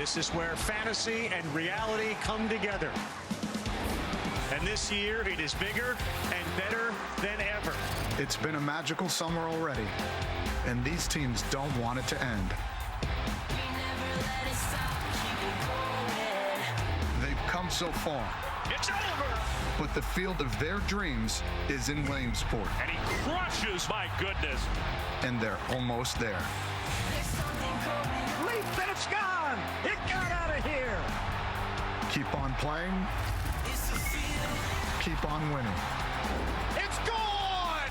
This is where fantasy and reality come together. And this year, it is bigger and better than ever. It's been a magical summer already, and these teams don't want it to end. They've come so far. It's over! But the field of their dreams is in Williamsport. And he crushes, my goodness. And they're almost there. Leap and it's gone! It got out of here! Keep on playing. Keep on winning. It's gone!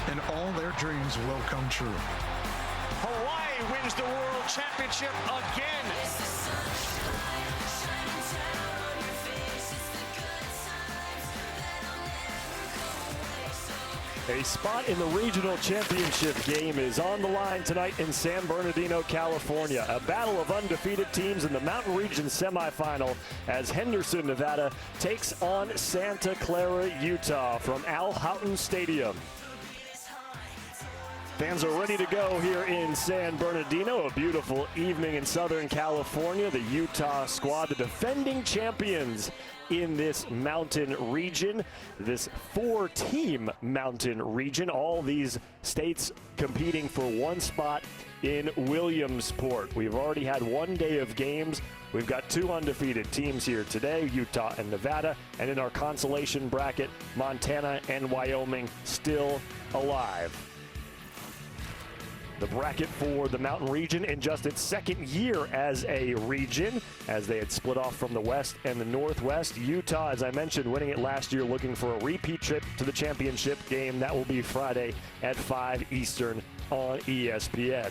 And all their dreams will come true. Hawaii wins the World Championship again! A spot in the regional championship game is on the line tonight in San Bernardino, California. A battle of undefeated teams in the Mountain Region semifinal as Henderson, Nevada takes on Santa Clara, Utah from Al Houghton Stadium. Fans are ready to go here in San Bernardino. A beautiful evening in Southern California. The Utah squad, the defending champions in this mountain region, this four-team mountain region. All these states competing for one spot in Williamsport. We've already had one day of games. We've got two undefeated teams here today, Utah and Nevada. And in our consolation bracket, Montana and Wyoming still alive. The bracket for the Mountain Region in just its second year as a region, as they had split off from the West and the Northwest. Utah, as I mentioned, winning it last year, looking for a repeat trip to the championship game. That will be Friday at 5 Eastern on ESPN.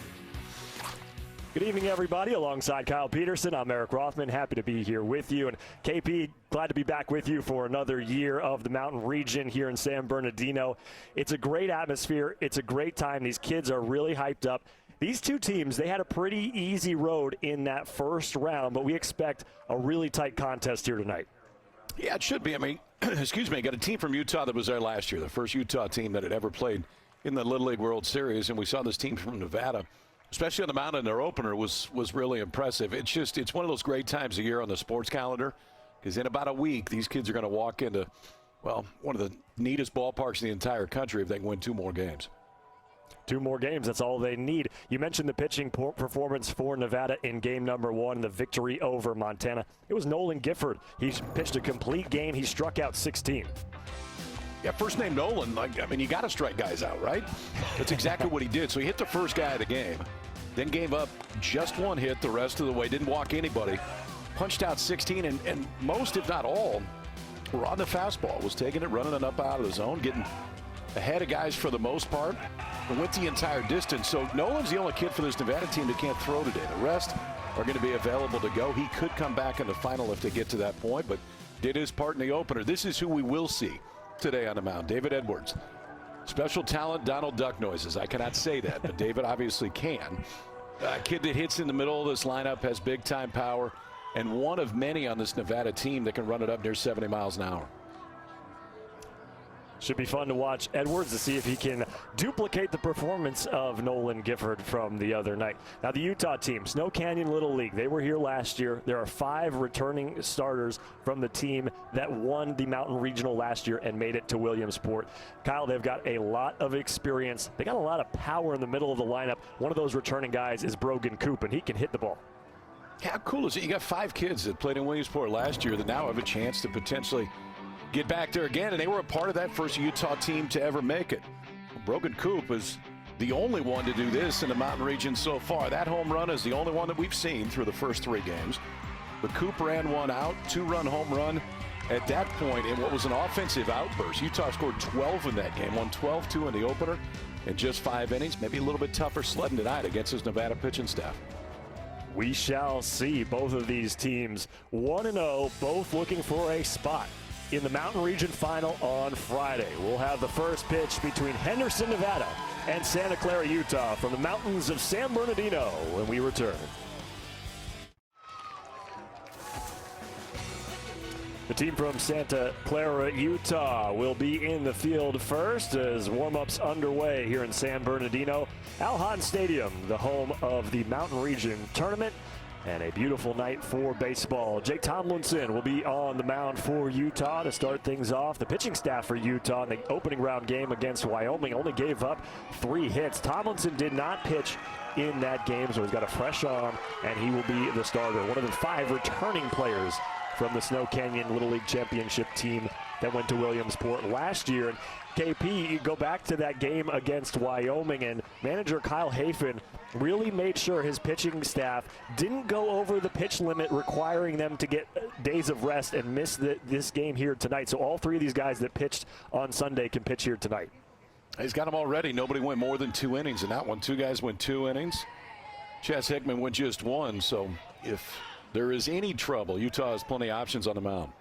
Good evening, everybody. Alongside Kyle Peterson, I'm Eric Rothman. Happy to be here with you. And KP, glad to be back with you for another year of the Mountain Region here in San Bernardino. It's a great atmosphere. It's a great time. These kids are really hyped up. These two teams, they had a pretty easy road in that first round, but we expect a really tight contest here tonight. Yeah, it should be. I mean, excuse me, got a team from Utah that was there last year, the first Utah team that had ever played in the Little League World Series, and we saw this team from Nevada, especially on the mountain. Their opener was really impressive. It's one of those great times of year on the sports calendar, because in about a week, these kids are going to walk into, well, one of the neatest ballparks in the entire country if they can win two more games. Two more games, that's all they need. You mentioned the pitching performance for Nevada in game number one, the victory over Montana. It was Nolan Gifford. He pitched a complete game. He struck out 16. Yeah, first name Nolan. You got to strike guys out, right? That's exactly what he did. So he hit the first guy of the game, then gave up just one hit the rest of the way, didn't walk anybody, punched out 16, and most, if not all, were on the fastball, was taking it, running it up out of the zone, getting ahead of guys for the most part, and went the entire distance. So Nolan's the only kid for this Nevada team that can't throw today. The rest are going to be available to go. He could come back in the final if they get to that point, but did his part in the opener. This is who we will see today on the mound. David Edwards. Special talent, Donald Duck noises. I cannot say that, but David obviously can. A kid that hits in the middle of this lineup, has big-time power, and one of many on this Nevada team that can run it up near 70 miles an hour. Should be fun to watch Edwards to see if he can duplicate the performance of Nolan Gifford from the other night. Now, the Utah team, Snow Canyon Little League, they were here last year. There are 5 returning starters from the team that won the Mountain Regional last year and made it to Williamsport. Kyle, they've got a lot of experience. They got a lot of power in the middle of the lineup. One of those returning guys is Brogan Coop, and he can hit the ball. How cool is it? You got 5 kids that played in Williamsport last year that now have a chance to potentially get back there again, and they were a part of that first Utah team to ever make it. Brogan Coop is the only one to do this in the Mountain Region so far. That home run is the only one that we've seen through the first 3 games. But Coop ran one out, 2-run home run at that point in what was an offensive outburst. Utah scored 12 in that game, won 12-2 in the opener in just 5 innings. Maybe a little bit tougher sledding tonight against his Nevada pitching staff. We shall see. Both of these teams 1-0, both looking for a spot in the Mountain Region Final on Friday. We'll have the first pitch between Henderson, Nevada and Santa Clara, Utah from the mountains of San Bernardino when we return. The team from Santa Clara, Utah will be in the field first as warm-ups underway here in San Bernardino. Al Houghton Stadium, the home of the Mountain Region Tournament. And a beautiful night for baseball. Jake Tomlinson will be on the mound for Utah to start things off. The pitching staff for Utah in the opening round game against Wyoming only gave up 3 hits. Tomlinson did not pitch in that game, so he's got a fresh arm, and he will be the starter. One of the 5 returning players from the Snow Canyon Little League Championship team that went to Williamsport last year. And KP, you go back to that game against Wyoming, and manager Kyle Hafen really made sure his pitching staff didn't go over the pitch limit, requiring them to get days of rest and miss this game here tonight. So all 3 of these guys that pitched on Sunday can pitch here tonight. He's got them already. Nobody went more than 2 innings in that one. 2 guys went 2 innings. Chas Hickman went just 1. So if there is any trouble, Utah has plenty of options on the mound.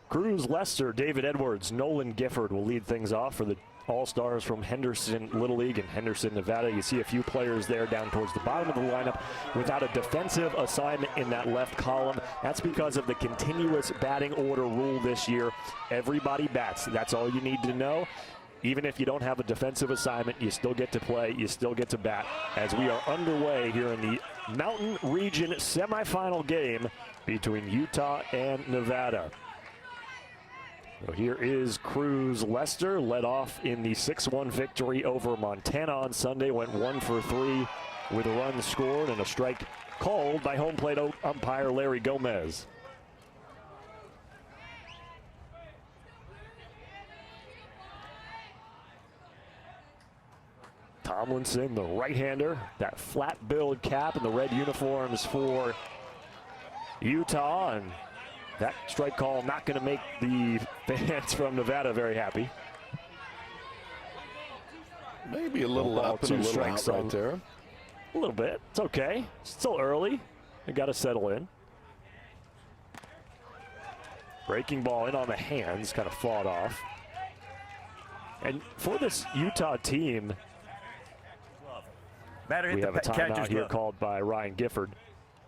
Cruz, Lester, David Edwards, Nolan Gifford will lead things off for the All-Stars from Henderson Little League in Henderson, Nevada. You see a few players there down towards the bottom of the lineup without a defensive assignment in that left column. That's because of the continuous batting order rule this year. Everybody bats. That's all you need to know. Even if you don't have a defensive assignment, you still get to play, you still get to bat, as we are underway here in the Mountain Region semifinal game between Utah and Nevada. So here is Cruz Lester, led off in the 6-1 victory over Montana on Sunday. Went 1 for 3 with a run scored and a strike called by home plate umpire Larry Gomez. Tomlinson, the right-hander, that flat-billed cap and the red uniforms for Utah, and that strike call not going to make the fans from Nevada very happy. Maybe a little up and a little out right there. A little bit. It's okay. It's still early. They got to settle in. Breaking ball in on the hands, kind of fought off. And for this Utah team, we have a timeout here called by Ryan Gifford,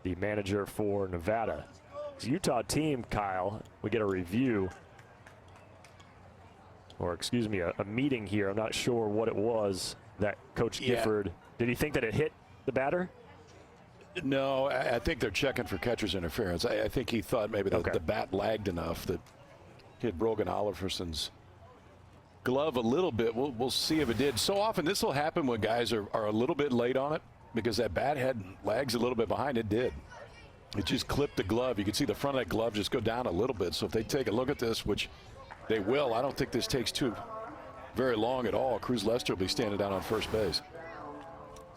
the manager for Nevada. This Utah team, Kyle, we get a review, or excuse me, a meeting here. I'm not sure what it was that Coach Gifford, did he think that it hit the batter? No, I think they're checking for catcher's interference. I think he thought maybe the bat lagged enough that hit Brogan Oliverson's glove a little bit. We'll see if it did. So often this will happen when guys are a little bit late on it because that bat head lags a little bit behind. It did. It just clipped the glove. You can see the front of that glove just go down a little bit. So if they take a look at this, which they will, I don't think this takes too very long at all. Cruz Lester will be standing down on first base.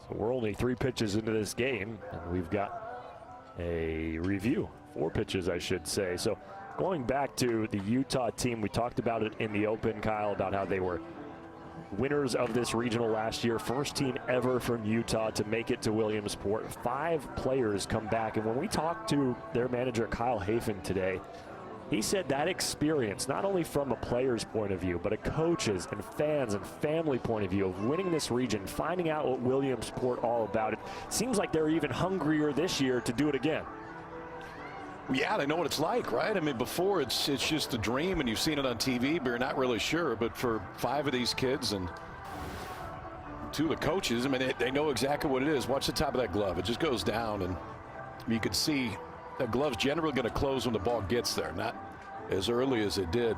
So we're only 3 pitches into this game, and we've got a review. 4 pitches, I should say. So going back to the Utah team, we talked about it in the open, Kyle, about how they were winners of this regional last year. First team ever from Utah to make it to Williamsport. 5 players come back, and when we talked to their manager, Kyle Hafen, today, he said that experience, not only from a player's point of view, but a coach's and fans and family point of view of winning this region, finding out what Williamsport all about. It seems like they're even hungrier this year to do it again. Yeah, they know what it's like, right? I mean, before it's just a dream and you've seen it on TV, but you're not really sure. But for 5 of these kids and 2 of the coaches, I mean, they know exactly what it is. Watch the top of that glove. It just goes down, and you can see that glove's generally going to close when the ball gets there, not as early as it did.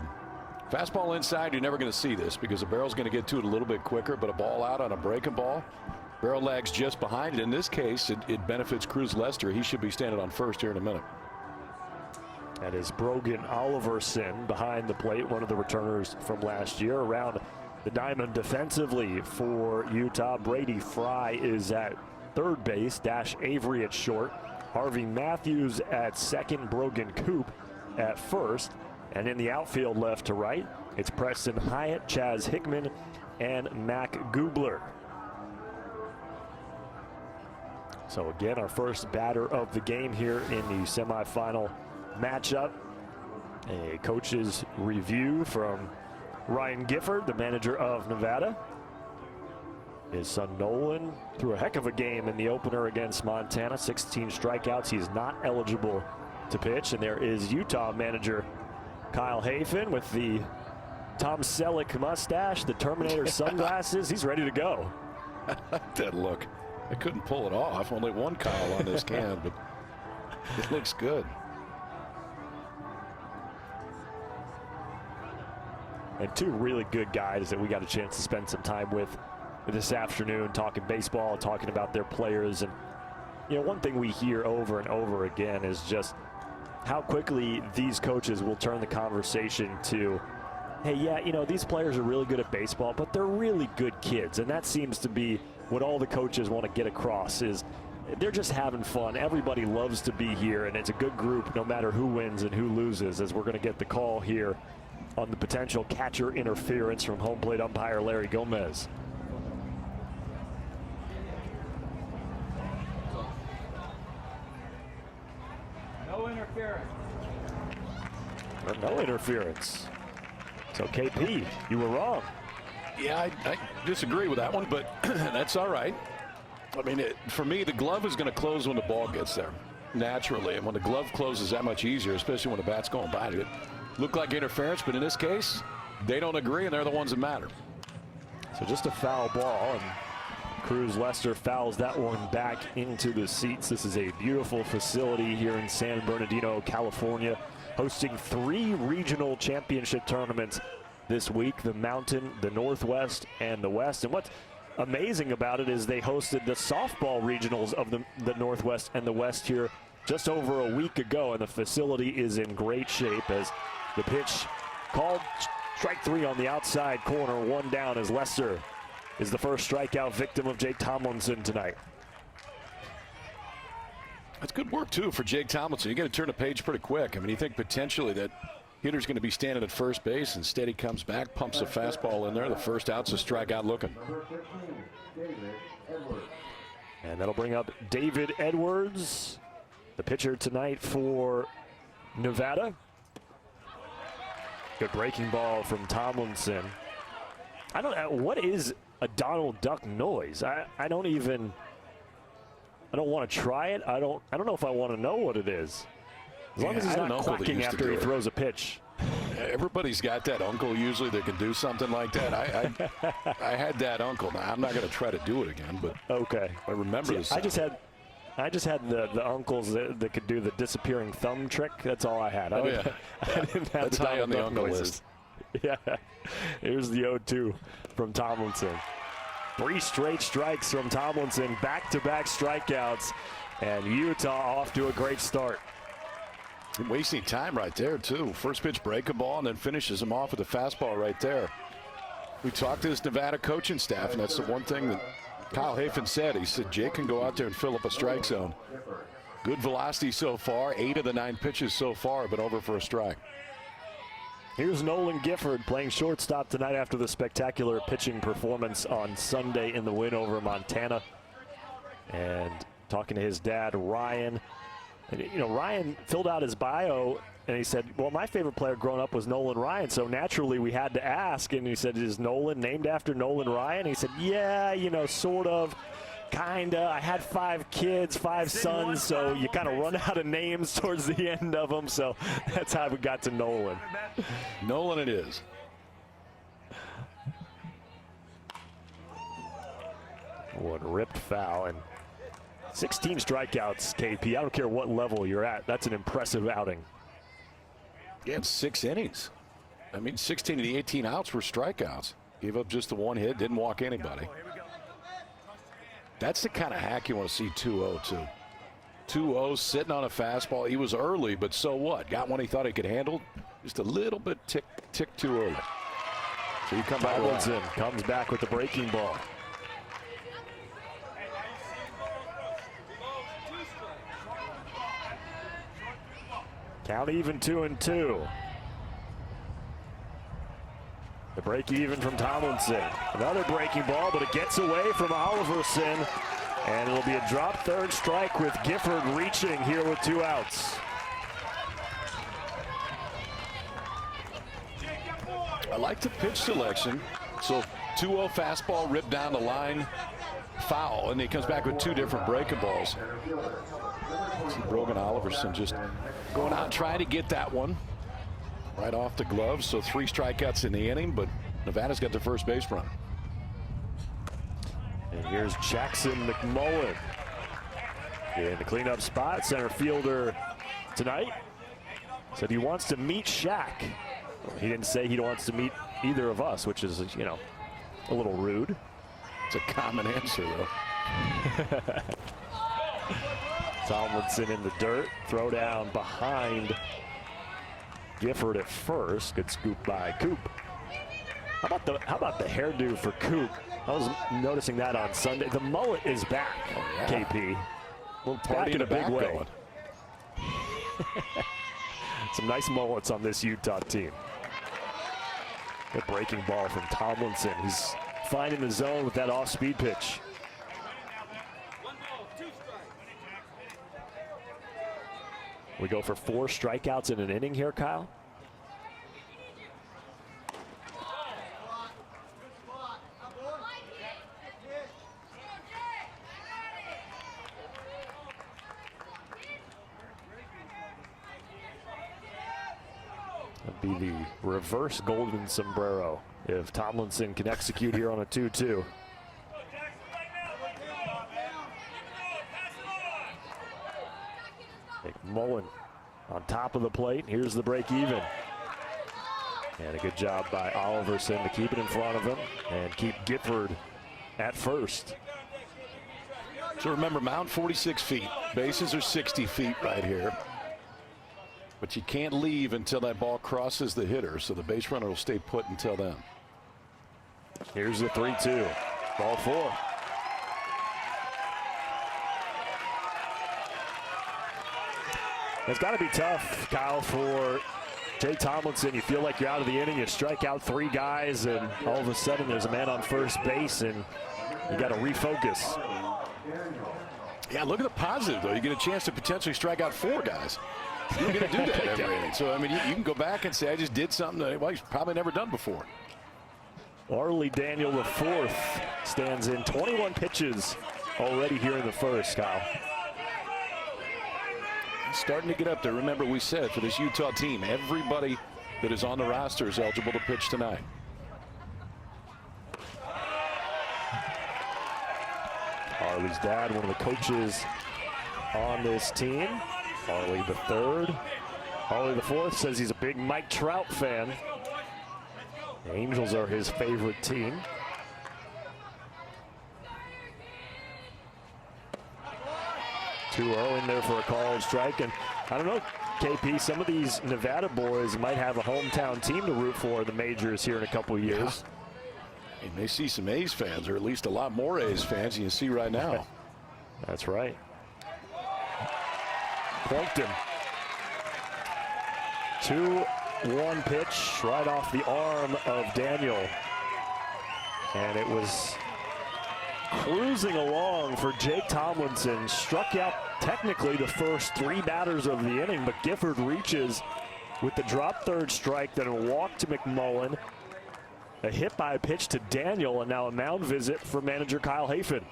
Fastball inside, you're never going to see this because the barrel's going to get to it a little bit quicker, but a ball out on a breaking ball, barrel lags just behind it. In this case, it benefits Cruz Lester. He should be standing on first here in a minute. That is Brogan Oliverson behind the plate, one of the returners from last year. Around the diamond defensively for Utah, Brady Fry is at third base, Dash Avery at short, Harvey Matthews at second, Brogan Coop at first. And in the outfield left to right, it's Preston Hyatt, Chaz Hickman, and Mac Gubler. So again, our first batter of the game here in the semifinal matchup. A coach's review from Ryan Gifford, the manager of Nevada. His son Nolan threw a heck of a game in the opener against Montana. 16 strikeouts. He's not eligible to pitch. And there is Utah manager Kyle Hafen with the Tom Selleck mustache, the Terminator sunglasses. He's ready to go. That look. I couldn't pull it off. Only one Kyle on this can, but it looks good. And two really good guys that we got a chance to spend some time with this afternoon, talking baseball, talking about their players. And, you know, one thing we hear over and over again is just how quickly these coaches will turn the conversation to, hey, yeah, you know, these players are really good at baseball, but they're really good kids. And that seems to be what all the coaches want to get across, is they're just having fun. Everybody loves to be here, and it's a good group no matter who wins and who loses, as we're going to get the call here on the potential catcher interference from home plate umpire Larry Gomez. No interference. No interference. So KP, you were wrong. Yeah, I disagree with that one, but that's all right. I mean, for me, the glove is going to close when the ball gets there, naturally. And when the glove closes, that much easier, especially when the bat's going by it. Looked like interference, but in this case, they don't agree, and they're the ones that matter. So just a foul ball, and Cruz Lester fouls that one back into the seats. This is a beautiful facility here in San Bernardino, California, hosting 3 regional championship tournaments this week: the Mountain, the Northwest, and the West. And what's amazing about it is they hosted the softball regionals of the Northwest and the West here just over a week ago, and the facility is in great shape. As the pitch called strike 3 on the outside corner, 1 down, as Lester is the first strikeout victim of Jake Tomlinson tonight. That's good work, too, for Jake Tomlinson. You got to turn the page pretty quick. I mean, you think potentially that hitter's going to be standing at first base. Instead, he comes back, pumps a fastball in there. The first out's a strikeout looking. And that'll bring up David Edwards, the pitcher tonight for Nevada. Good breaking ball from Tomlinson. I don't know, what is a Donald Duck noise? I don't want to try it. I don't know if I want to know what it is. As long as he's not quacking after he throws a pitch. Everybody's got that uncle usually that can do something like that. I had that uncle. Now, I'm not going to try to do it again, but okay. I remember this. I just had the uncles that could do the disappearing thumb trick. That's all I had. I didn't have That's high on the uncle list. Yeah. Here's the 0-2 from Tomlinson. 3 straight strikes from Tomlinson, back-to-back strikeouts, and Utah off to a great start. Wasting time right there, too. First pitch break a ball and then finishes him off with a fastball right there. We talked to this Nevada coaching staff, and that's the one thing that Kyle Hafen said. He said Jake can go out there and fill up a strike zone. Good velocity so far. 8 of the 9 pitches so far, but over for a strike. Here's Nolan Gifford playing shortstop tonight after the spectacular pitching performance on Sunday in the win over Montana. And talking to his dad, Ryan. And, you know, Ryan filled out his bio, and he said, well, my favorite player growing up was Nolan Ryan, so naturally we had to ask. And he said, is Nolan named after Nolan Ryan? He said, yeah, you know, sort of, kind of. I had 5 kids, 5 sons, so you kind of run out of names towards the end of them, so that's how we got to Nolan. Nolan it is. One ripped foul, and 16 strikeouts, KP. I don't care what level you're at. That's an impressive outing. Yeah, 6 innings. I mean, 16 of the 18 outs were strikeouts. Gave up just the 1 hit, didn't walk anybody. That's the kind of hack you want to see 2-0 too. 2-0 sitting on a fastball. He was early, but so what? Got one he thought he could handle. Just a little bit tick too early. So you come back. Tomlinson comes back with the breaking ball. Count even 2-2. The break even from Tomlinson. Another breaking ball, but it gets away from Oliverson. And it'll be a drop third strike with Gifford reaching here with 2 outs. I like the pitch selection. So 2-0 fastball ripped down the line, foul, and he comes back with 2 different breaking balls. See Brogan Oliverson just going out and trying to get that one right off the glove. So 3 strikeouts in the inning, but Nevada's got their first base runner. And Here's Jackson McMullen in the cleanup spot. Center fielder tonight said he wants to meet Shaq. Well, he didn't say he wants to meet either of us, which is, you know, a little rude. It's a common answer, though. Tomlinson in the dirt. Throw down behind Gifford at first. Good scoop by Coop. How about the hairdo for Coop? I was noticing that on Sunday. The mullet is back, KP. Little Back in a big way. going. Some nice mullets on this Utah team. A breaking ball from Tomlinson. He's finding the zone with that off-speed pitch. We go for 4 strikeouts in an inning here, Kyle. That'd be the reverse golden sombrero if Tomlinson can execute here on a 2-2. McMullen on top of the plate. Here's the break even. And a good job by Oliverson to keep it in front of him and keep Gifford at first. So remember, mound 46 feet. Bases are 60 feet right here. But you can't leave until that ball crosses the hitter, so the base runner will stay put until then. Here's the 3-2. Ball 4. It's got to be tough, Kyle, for Jay Tomlinson. You feel like you're out of the inning. You strike out 3 guys, and all of a sudden there's a man on first base, and you got to refocus. Yeah, look at the positive, though. You get a chance to potentially strike out 4 guys. You're going to do that every inning. So, I mean, you can go back and say, I just did something that, well, he's probably never done before. Arlie Daniel IV stands in 21 pitches already here in the first, Kyle. Starting to get up there. Remember, we said for this Utah team, everybody that is on the roster is eligible to pitch tonight. Arlie's dad, one of the coaches on this team. Arlie III. Arlie IV says he's a big Mike Trout fan. The Angels are his favorite team. Too early in there for a called strike. And I don't know, KP, some of these Nevada boys might have a hometown team to root for in the majors here in a couple of years. Yeah. And they see some A's fans, or at least a lot more A's fans than you see right now. That's right. Plankton. 2-1 pitch right off the arm of Daniel. And it was cruising along for Jake Tomlinson. Struck out technically the first 3 batters of the inning, but Gifford reaches with the drop third strike, then a walk to McMullen. A hit by a pitch to Daniel, and now a mound visit for manager Kyle Hafen.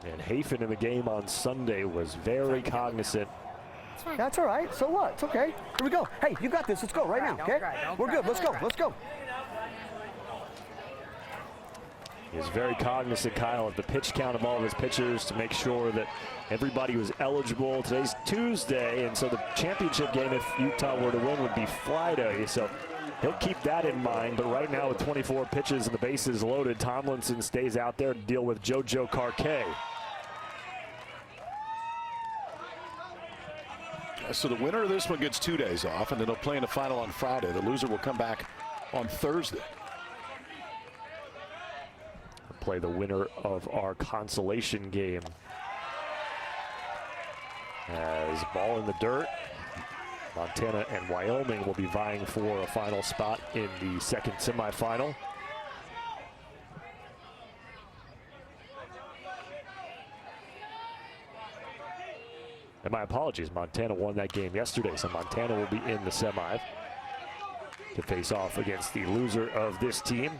And Hafen in the game on Sunday was very cognizant. That's all right. So what? It's okay. Here we go. Hey, you got this. Let's go right now, okay? We're good. Let's go. Let's go. He's very cognizant, Kyle, of the pitch count of all of his pitchers to make sure that everybody was eligible. Today's Tuesday, and so the championship game, if Utah were to win, would be Friday. So he'll keep that in mind. But right now with 24 pitches and the bases loaded, Tomlinson stays out there to deal with JoJo Carquet. So the winner of this one gets 2 days off, and then they'll play in the final on Friday. The loser will come back on Thursday. Play the winner of our consolation game. As ball in the dirt, Montana and Wyoming will be vying for a final spot in the second semifinal. And my apologies, Montana won that game yesterday, so Montana will be in the semi to face off against the loser of this team.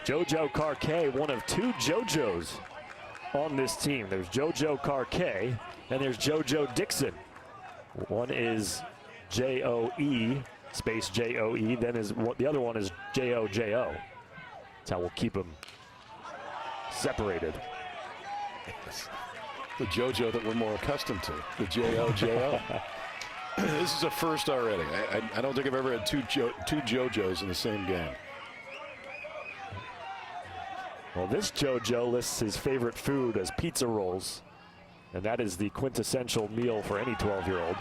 JoJo Carquet, one of 2 JoJos on this team. There's JoJo Carquet, And there's JoJo Dixon. One is J-O-E, space J-O-E. Then the other one is J-O-J-O. That's how we'll keep them separated. The JoJo that we're more accustomed to, the J-O-J-O. This is a first already. I don't think I've ever had two JoJos in the same game. Well, this JoJo lists his favorite food as pizza rolls, and that is the quintessential meal for any 12-year-old.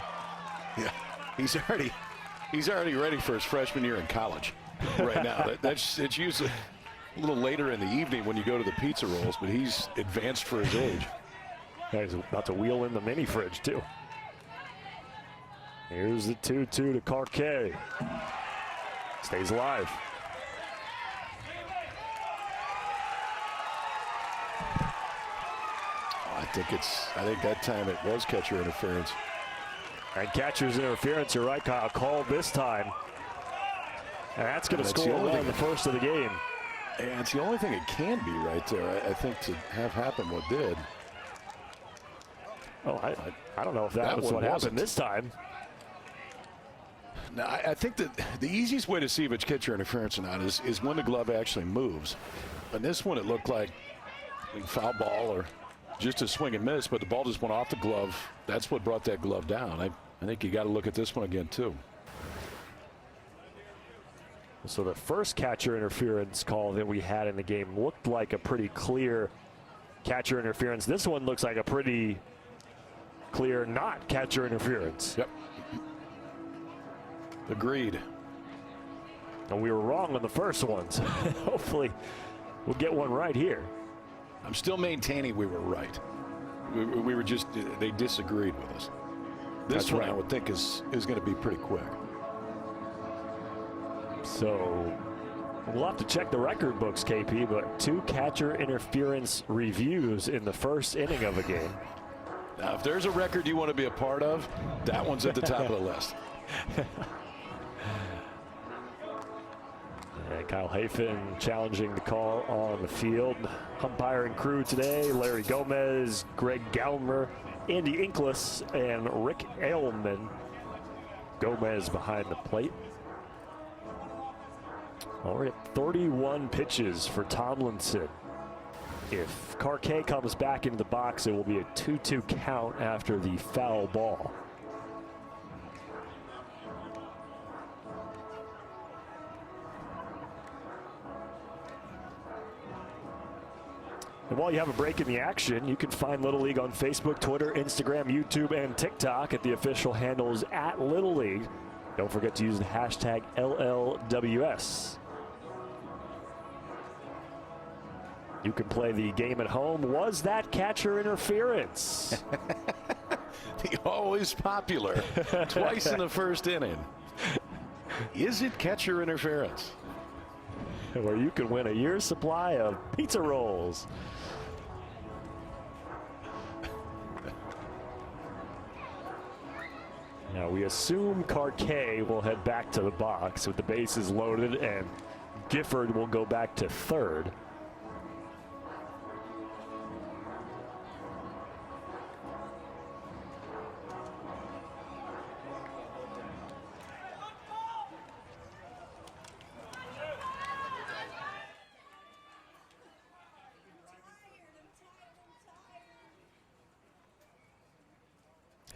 Yeah, he's already ready for his freshman year in college right now. It's usually a little later in the evening when you go to the pizza rolls, but he's advanced for his age. He's about to wheel in the mini fridge, too. Here's the 2-2 to Carquet. Stays alive. I think that time it was catcher interference. And catcher's interference, you're right, Kyle, called this time. And that's going to score a run in the first of the game. And it's the only thing it can be right there, I think, to have happened what did. Oh, I don't know if that was what happened this time. Now, I think that the easiest way to see if it's catcher interference or not is when the glove actually moves. And this one, it looked like a foul ball or just a swing and miss, but the ball just went off the glove. That's what brought that glove down. I think you got to look at this one again, too. So the first catcher interference call that we had in the game looked like a pretty clear catcher interference. This one looks like a pretty clear not catcher interference. Yep. Agreed. And we were wrong on the first ones. Hopefully we'll get one right here. I'm still maintaining we were right. We were just, they disagreed with us. This one, I would think, is going to be pretty quick. So we'll have to check the record books, KP, but 2 catcher interference reviews in the first inning of a game. Now, if there's a record you want to be a part of, that one's at the top of the list. And Kyle Hafen challenging the call on the field. Umpiring crew today, Larry Gomez, Greg Galmer, Andy Inglis, and Rick Ailman. Gomez behind the plate. Well, we're at 31 pitches for Tomlinson. If Carquet comes back into the box, it will be a 2-2 count after the foul ball. And while you have a break in the action, you can find Little League on Facebook, Twitter, Instagram, YouTube, and TikTok at the official handles at Little League. Don't forget to use the hashtag LLWS. You can play the game at home. Was that catcher interference? The always popular, twice in the first inning. Is it catcher interference? Where you can win a year's supply of pizza rolls. Now we assume Carquet will head back to the box with the bases loaded, and Gifford will go back to third.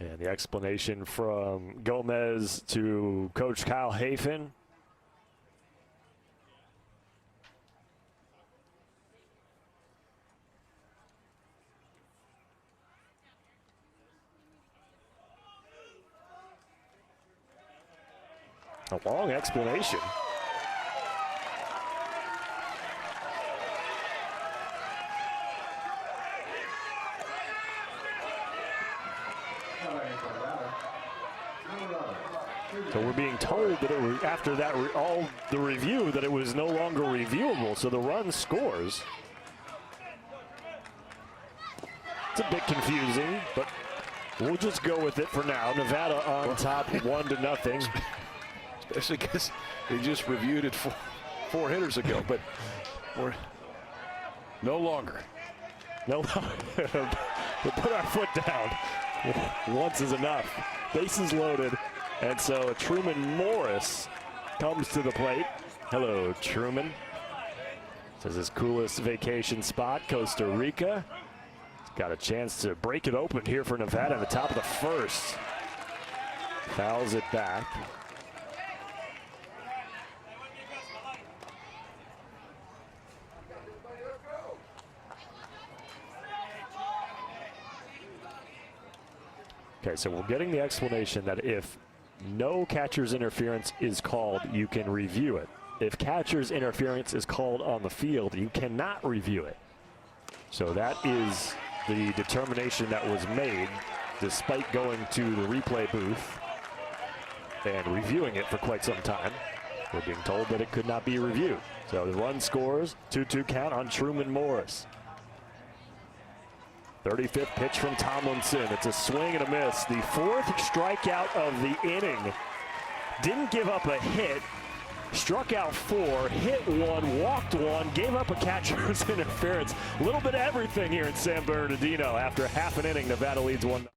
And the explanation from Gomez to Coach Kyle Hafen. A long explanation. So we're being told that it was after that all the review that it was no longer reviewable. So the run scores. It's a bit confusing, but we'll just go with it for now. Nevada on top, 1-0. Especially because they just reviewed it four hitters ago, but we're no longer. No, we'll put our foot down. Once is enough. Bases loaded. And so Truman Morris comes to the plate. Hello, Truman. This is his coolest vacation spot, Costa Rica. He's got a chance to break it open here for Nevada in the top of the first. Fouls it back. Okay, so we're getting the explanation that if no catcher's interference is called, you can review it. If catcher's interference is called on the field, you cannot review it. So that is the determination that was made, despite going to the replay booth and reviewing it for quite some time. We're being told that it could not be reviewed. So the run scores, 2-2 count on Truman Morris. 35th pitch from Tomlinson. It's a swing and a miss. The fourth strikeout of the inning. Didn't give up a hit. Struck out 4, hit 1, walked 1, gave up a catcher's interference. A little bit of everything here in San Bernardino. After half an inning, Nevada leads 1.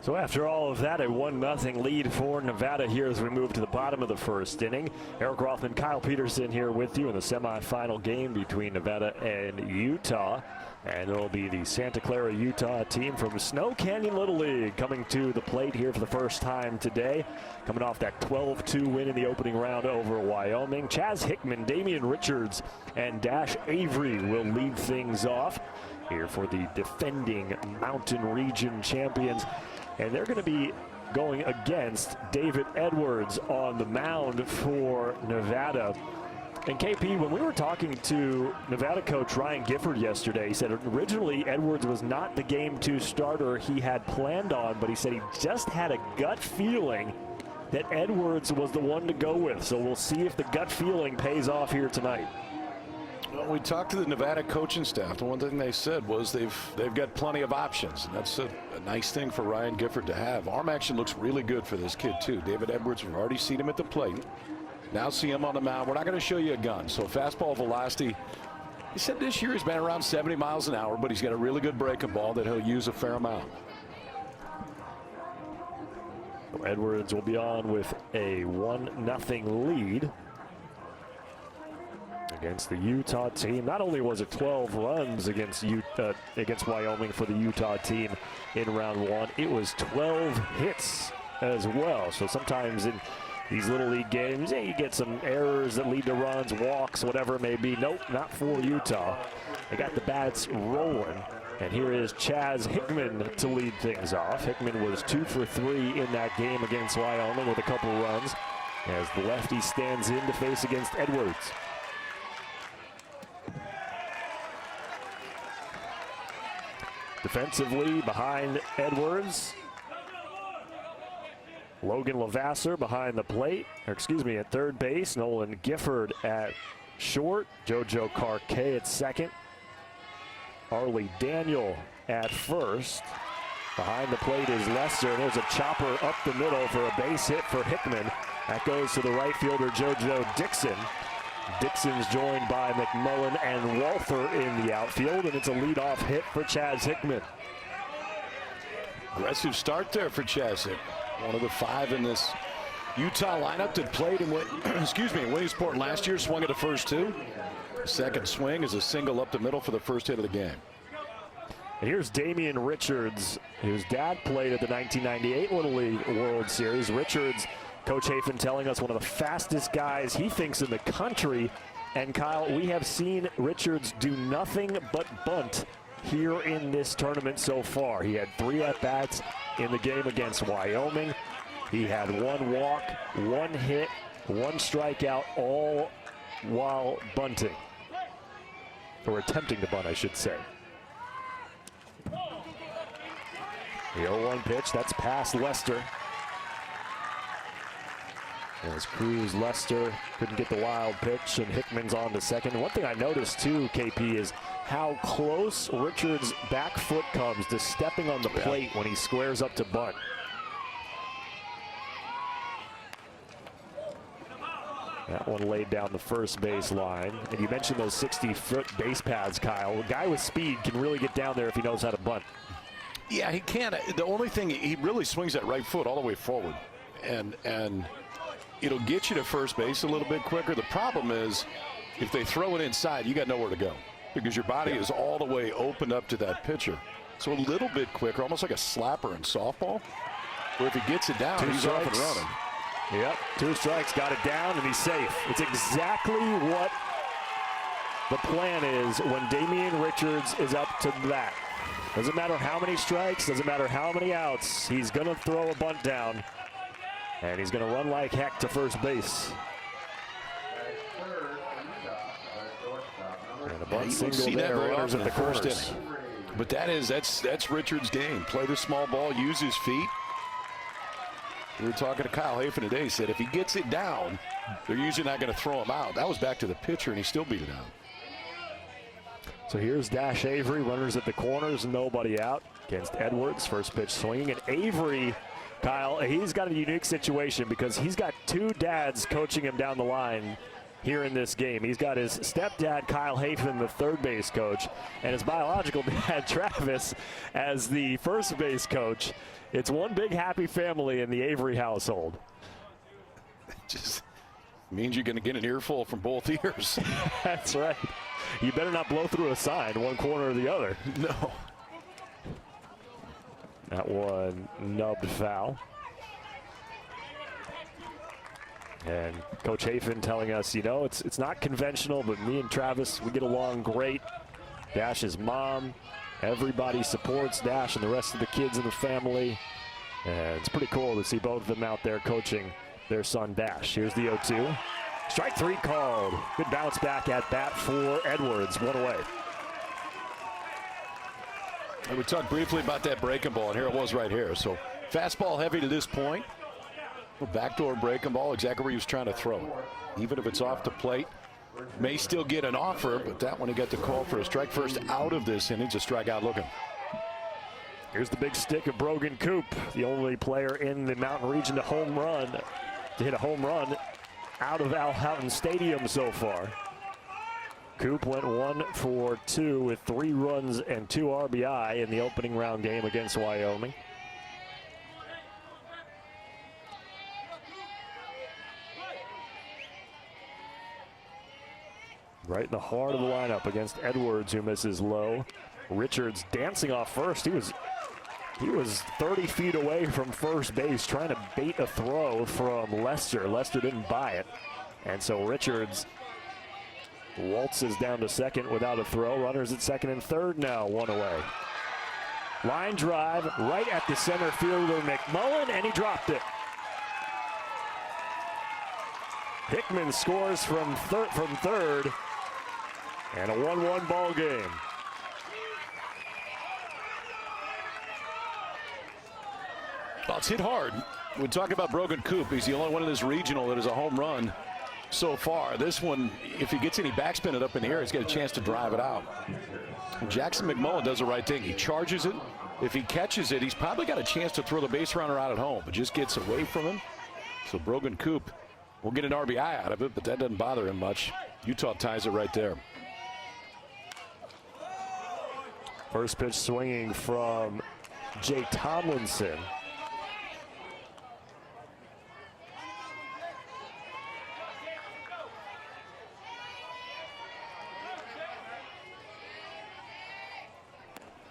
So after all of that, a 1-0 lead for Nevada here as we move to the bottom of the first inning. Eric Rothman, Kyle Peterson here with you in the semifinal game between Nevada and Utah. And it'll be the Santa Clara, Utah team from Snow Canyon Little League coming to the plate here for the first time today. Coming off that 12-2 win in the opening round over Wyoming. Chaz Hickman, Damian Richards, and Dash Avery will lead things off here for the defending Mountain Region champions. And they're going to be going against David Edwards on the mound for Nevada. And KP, when we were talking to Nevada coach Ryan Gifford yesterday, he said originally Edwards was not the Game 2 starter he had planned on, but he said he just had a gut feeling that Edwards was the one to go with. So we'll see if the gut feeling pays off here tonight. Well, we talked to the Nevada coaching staff. The one thing they said was they've got plenty of options, and that's a nice thing for Ryan Gifford to have. Arm action looks really good for this kid too. David Edwards, we've already seen him at the plate. Now see him on the mound. We're not going to show you a gun. So fastball velocity, he said this year he's been around 70 miles an hour, but he's got a really good breaking ball that he'll use a fair amount. Edwards will be on with a 1-0 lead against the Utah team. Not only was it 12 runs against Wyoming for the Utah team in round 1, it was 12 hits as well. So sometimes in these Little League games, you get some errors that lead to runs, walks, whatever it may be. Nope, not for Utah. They got the bats rolling. And here is Chaz Hickman to lead things off. Hickman was 2 for 3 in that game against Wyoming with a couple runs as the lefty stands in to face against Edwards. Defensively behind Edwards, Logan Lavasser behind the plate, at third base. Nolan Gifford at short. JoJo Carquet at second. Arlie Daniel at first. Behind the plate is Lester, and there's a chopper up the middle for a base hit for Hickman. That goes to the right fielder, JoJo Dixon. Dixon's joined by McMullen and Walther in the outfield, and it's a leadoff hit for Chaz Hickman. Aggressive start there for Chaz Hickman. One of the 5 in this Utah lineup that played in Williamsport last year. Swung at the first 2. Second swing is a single up the middle for the first hit of the game. And here's Damian Richards, whose dad played at the 1998 Little League World Series. Richards, Coach Hafen telling us one of the fastest guys he thinks in the country. And Kyle, we have seen Richards do nothing but bunt here in this tournament so far. He had 3 at-bats in the game against Wyoming. He had 1 walk, 1 hit, 1 strikeout, all while bunting. Or attempting to bunt, I should say. The 0-1 pitch, that's past Lester. As Cruz, Lester couldn't get the wild pitch, and Hickman's on to second. One thing I noticed too, KP, is how close Richards' back foot comes to stepping on the plate when he squares up to bunt. That one laid down the first base line. And you mentioned those 60-foot base paths, Kyle. A guy with speed can really get down there if he knows how to bunt. Yeah, he can. The only thing, he really swings that right foot all the way forward. And it'll get you to first base a little bit quicker. The problem is, if they throw it inside, you got nowhere to go because your body is all the way opened up to that pitcher. So a little bit quicker, almost like a slapper in softball, where if he gets it down, he's off and running. Yep, 2 strikes, got it down, and he's safe. It's exactly what the plan is when Damian Richards is up to bat. Doesn't matter how many strikes, doesn't matter how many outs, he's going to throw a bunt down, and he's going to run like heck to first base. And a bunt single there, runners at the corners. But that's Richards' game. Play the small ball, use his feet. We were talking to Kyle Hafen today. He said if he gets it down, they're usually not going to throw him out. That was back to the pitcher, and he still beat it out. So here's Dash Avery, runners at the corners, nobody out against Edwards. First pitch swinging, and Avery, Kyle, he's got a unique situation because he's got 2 dads coaching him down the line here in this game. He's got his stepdad, Kyle Hafen, the third base coach, and his biological dad, Travis, as the first base coach. It's one big happy family in the Avery household. Just means you're going to get an earful from both ears. That's right. You better not blow through a sign, one corner or the other. No. That one nubbed foul. And Coach Hafen telling us, you know, it's not conventional, but me and Travis, we get along great. Dash's mom, everybody supports Dash and the rest of the kids in the family. And it's pretty cool to see both of them out there coaching their son Dash. Here's the 0-2. Strike 3 called. Good bounce back at bat for Edwards. 1 away. And we talked briefly about that breaking ball, and here it was right here. So fastball heavy to this point. Backdoor breaking ball, exactly where he was trying to throw it. Even if it's off the plate, may still get an offer, but that one he got the call for a strike first out of this inning. A strikeout looking. Here's the big stick of Brogan Coop, the only player in the Mountain Region to hit a home run out of Al Houghton Stadium so far. Coop went 1 for 2 with 3 runs and 2 RBI in the opening round game against Wyoming. Right in the heart of the lineup against Edwards, who misses low. Richards dancing off first. He was 30 feet away from first base trying to bait a throw from Lester. Lester didn't buy it. And so Richards waltzes down to second without a throw. Runners at second and third now, 1 away. Line drive right at the center fielder McMullen, and he dropped it. Hickman scores from third. And a 1-1 ball game. Well, it's hit hard. We talk about Brogan Coop. He's the only one in this regional that is a home run so far. This one, if he gets any backspin it up in the air, he's got a chance to drive it out. Jackson McMullen does the right thing. He charges it. If he catches it, he's probably got a chance to throw the base runner out at home. It just gets away from him. So Brogan Coop will get an RBI out of it, but that doesn't bother him much. Utah ties it right there. First pitch swinging from Jay Tomlinson.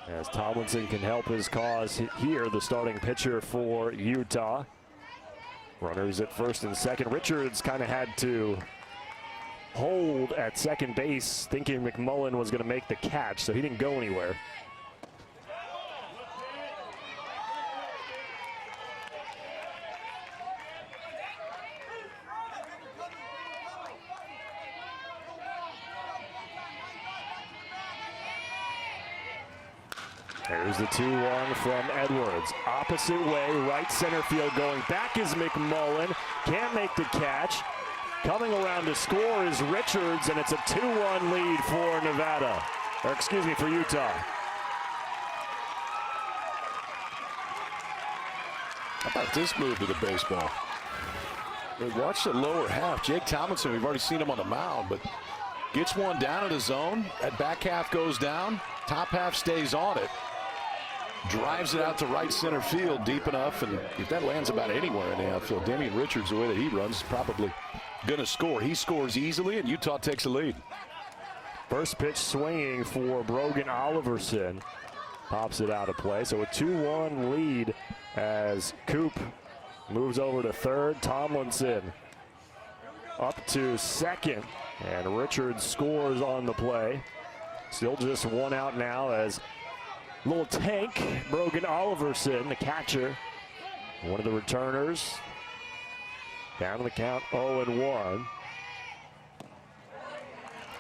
As Tomlinson can help his cause here, the starting pitcher for Utah. Runners at first and second. Richards kind of had to hold at second base, thinking McMullen was going to make the catch, so he didn't go anywhere. There's the 2-1 from Edwards. Opposite way, right center field going back is McMullen. Can't make the catch. Coming around to score is Richards, and it's a 2-1 lead for Nevada. Or excuse me, for Utah. How about this move to the baseball? Watch the lower half. Jake Tomlinson, we've already seen him on the mound, but gets one down in the zone. That back half goes down. Top half stays on it. Drives it out to right center field deep enough, and if that lands about anywhere in the outfield, Damian Richards, the way that he runs, is probably going to score. He scores easily, and Utah takes the lead. First pitch swinging for Brogan Oliverson. Pops it out of play. So a 2-1 lead as Coop moves over to third. Tomlinson up to second. And Richards scores on the play. Still just one out now as little tank Brogan Oliverson, the catcher, one of the returners. Down to the count 0-1.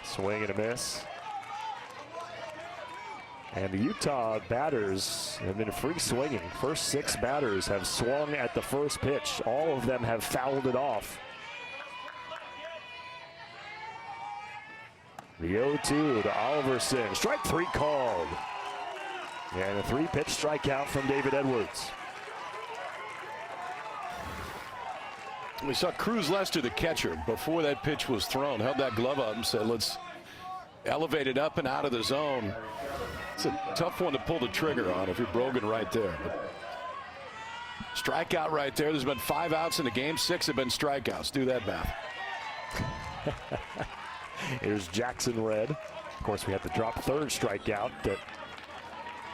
Swing and a miss. And the Utah batters have been free swinging. First 6 batters have swung at the first pitch. All of them have fouled it off. The 0-2 to Oliverson. Strike 3 called. And a 3-pitch strikeout from David Edwards. We saw Cruz Lester, the catcher, before that pitch was thrown, held that glove up and said, let's elevate it up and out of the zone. It's a tough one to pull the trigger on if you're Brogan right there. But strikeout right there. There's been 5 outs in the game. 6 have been strikeouts. Do that math. Here's Jackson Red. Of course, we had the drop third strikeout that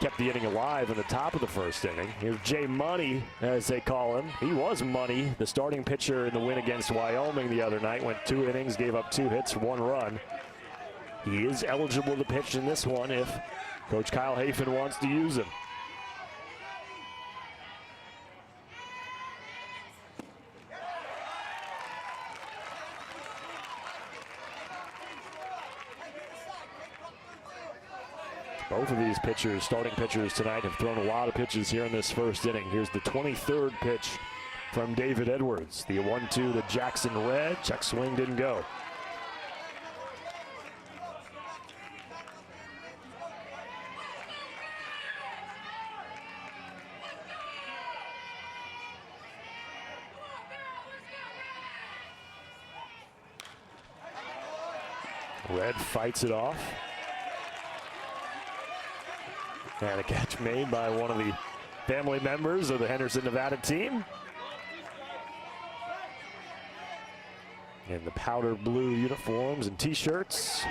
kept the inning alive in the top of the first inning. Here's Jay Money, as they call him. He was Money, the starting pitcher in the win against Wyoming the other night. Went 2 innings, gave up 2 hits, 1 run. He is eligible to pitch in this one if Coach Kyle Hafen wants to use him. Both of these pitchers, starting pitchers tonight, have thrown a lot of pitches here in this first inning. Here's the 23rd pitch from David Edwards. The 1-2 to Jackson Red. Check swing didn't go. Red fights it off. And a catch made by one of the family members of the Henderson, Nevada team. In the powder blue uniforms and t-shirts.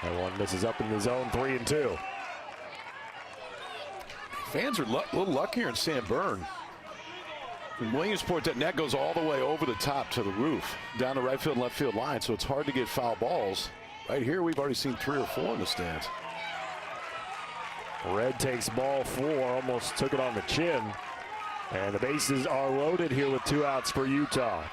That one misses up in the zone, 3-2. Fans are a little luckier in San Bern. In Williamsport, that net goes all the way over the top to the roof, down the right field and left field line, so it's hard to get foul balls. Right here, we've already seen 3 or 4 in the stands. Red takes ball 4, almost took it on the chin. And the bases are loaded here with 2 outs for Utah.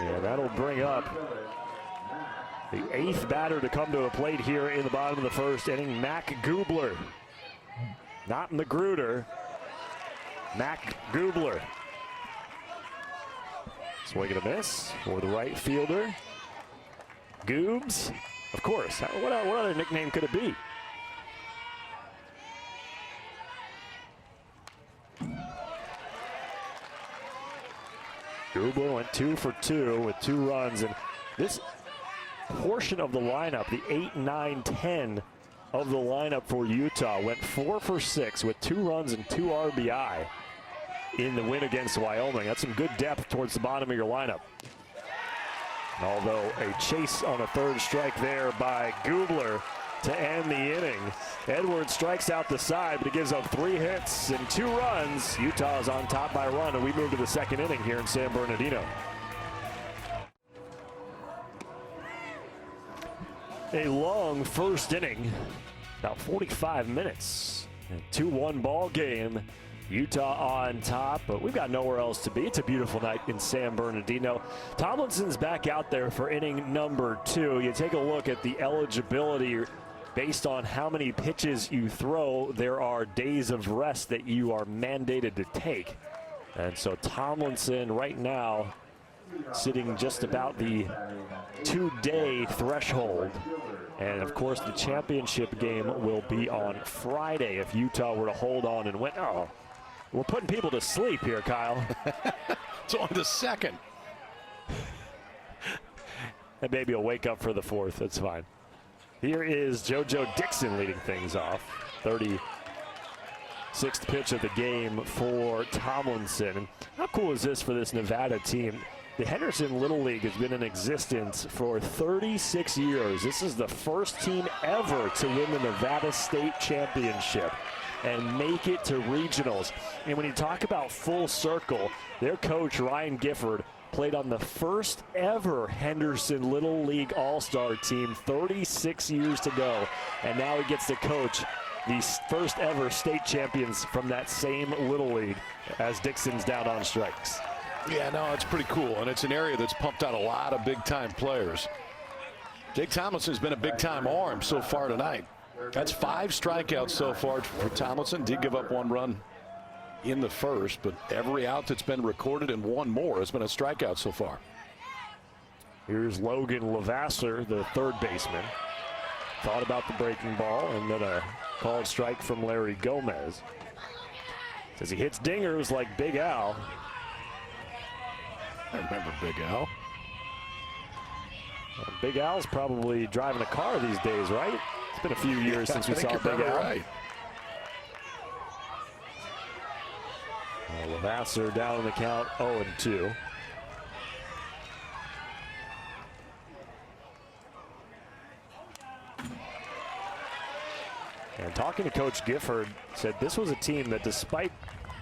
Yeah, that'll bring up the 8th batter to come to the plate here in the bottom of the first inning, Mac Gubler. Not Magruder, Mac Gubler. Swing and a miss for the right fielder. Goobs, of course. What other nickname could it be? Gubler went 2 for 2 with 2 runs, and this portion of the lineup, the 8, 9, 10 of the lineup for Utah, went 4 for 6 with 2 runs and 2 RBI in the win against Wyoming. That's some good depth towards the bottom of your lineup. Although a chase on a 3rd strike there by Gubler to end the inning. Edwards strikes out the side, but he gives up 3 hits and 2 runs. Utah is on top by a run, and we move to the 2nd inning here in San Bernardino. A long first inning, about 45 minutes. A 2-1 ball game. Utah on top, but we've got nowhere else to be. It's a beautiful night in San Bernardino. Tomlinson's back out there for inning number 2. You take a look at the eligibility based on how many pitches you throw. There are days of rest that you are mandated to take. And so Tomlinson right now sitting just about the 2-day threshold And, of course, the championship game will be on Friday if Utah were to hold on and win. Oh, we're putting people to sleep here, Kyle. It's only the second. And maybe a wake up for the fourth. That's fine. Here is JoJo Dixon leading things off. 36th pitch of the game for Tomlinson. And how cool is this for this Nevada team? The Henderson Little League has been in existence for 36 years. This is the first team ever to win the Nevada State Championship and make it to regionals. And when you talk about full circle, their coach, Ryan Gifford, played on the first ever Henderson Little League All-Star team 36 years ago. And now he gets to coach the first ever state champions from that same Little League as Dixon's down on strikes. Yeah, no, it's pretty cool, and it's an area that's pumped out a lot of big-time players. Jake Tomlinson's been a big-time arm so far tonight. That's 5 strikeouts so far for Tomlinson. Did give up 1 run in the first, but every out that's been recorded and 1 more has been a strikeout so far. Here's Logan Lavasser, the third baseman. Thought about the breaking ball, and then a called strike from Larry Gomez. Says he hits dingers like Big Al. I remember Big Al. Well, Big Al's probably driving a car these days, right? It's been a few years since we saw Big Al. Right. Lavasser down in the count, 0-2. And talking to Coach Gifford, said this was a team that, despite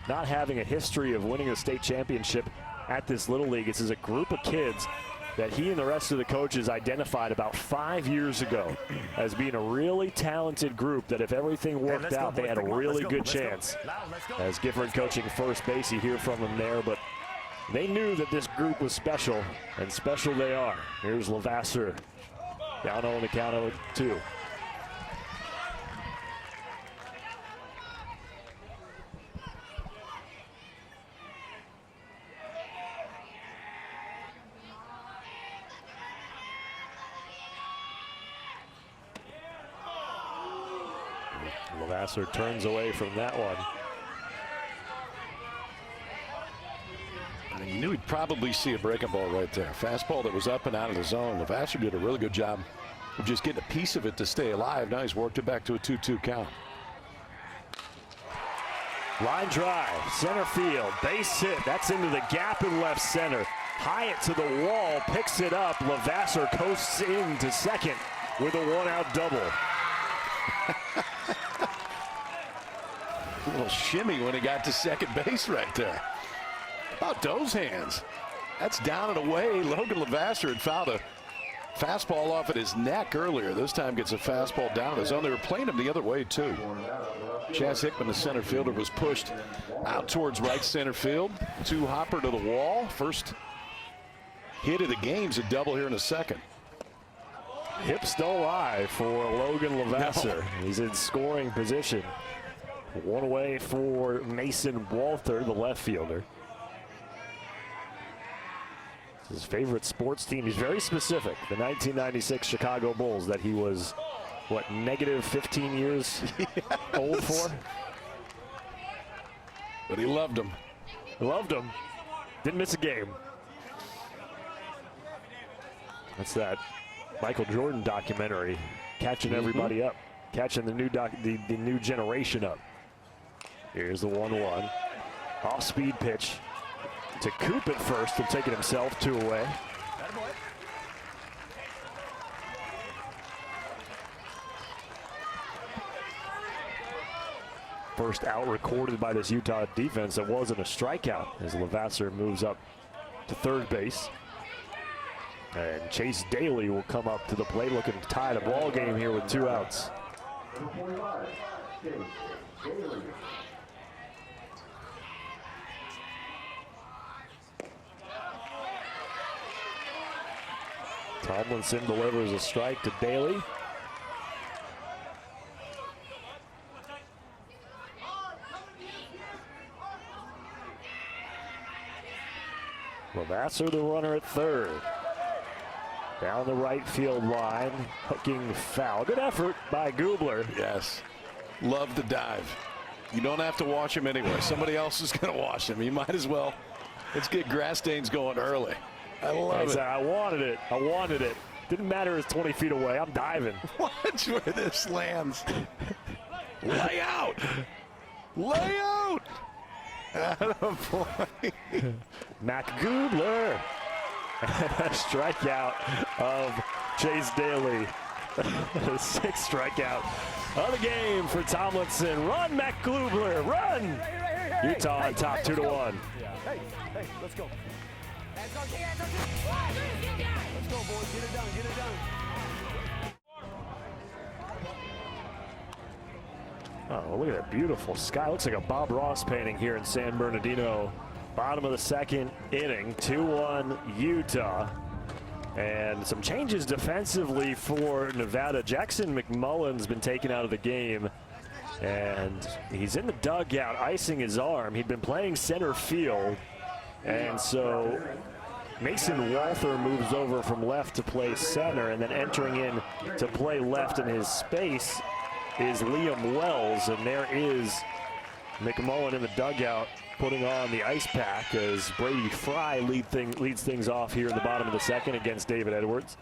not having a history of winning a state championship at this Little League, this is a group of kids that he and the rest of the coaches identified about 5 years ago as being a really talented group that if everything worked out, they had a really good chance. As Gifford coaching first base, you hear from him there, but they knew that this group was special, and special they are. Here's Lavasser down on the count of 2. Lavasser turns away from that one. And he knew he'd probably see a breaking ball right there. Fastball that was up and out of the zone. Lavasser did a really good job of just getting a piece of it to stay alive. Now he's worked it back to a 2-2 count. Line drive, center field, base hit. That's into the gap in left center. Hyatt to the wall, picks it up. Lavasser coasts into second with a 1-out double. A little shimmy when he got to second base right there. How about those hands? That's down and away. Logan Lavasser had fouled a fastball off at his neck earlier. This time gets a fastball down in the zone. They were playing him the other way, too. Chaz Hickman, the center fielder, was pushed out towards right center field. Hopper to the wall. First hit of the game's a double here in a second. Hips don't lie for Logan Lavasser. No. He's in scoring position. 1 away for Mason Walther, the left fielder. His favorite sports team. He's very specific. The 1996 Chicago Bulls that he was, what, negative 15 years old for? But he loved them. Loved them. Didn't miss a game. That's that Michael Jordan documentary, catching everybody up, catching the new generation up. Here's the 1-1. Off-speed pitch to Coop at first. He'll take it himself, 2 away. First out recorded by this Utah defense that wasn't a strikeout as Lavasser moves up to third base. And Chase Daly will come up to the plate looking to tie the ball game here with 2 outs. Tomlinson delivers a strike to Daly. Lavasser the runner at third. Down the right field line, hooking foul. Good effort by Gubler. Yes. Love the dive. You don't have to watch him anyway. Somebody else is going to watch him. You might as well. Let's get grass stains going early. I love it. I wanted it. I wanted it. Didn't matter it's 20 feet away. I'm diving. Watch where this lands. Lay out. Lay out. Attaboy. Mac Gubler. A strikeout of Chase Daly. The sixth strikeout of the game for Tomlinson. Run, Mac Gubler, run! Utah on top 2-1. Hey, let's go. Let's go, boys. Get it done. Get it done. Oh, look at that beautiful sky. Looks like a Bob Ross painting here in San Bernardino. Bottom of the second inning, 2-1 Utah. And some changes defensively for Nevada. Jackson McMullen's been taken out of the game. And he's in the dugout icing his arm. He'd been playing center field. And so Mason Walther moves over from left to play center. And then entering in to play left in his space is Liam Wells. And there is McMullen in the dugout putting on the ice pack as Brady Fry leads things off here in the bottom of the second against David Edwards.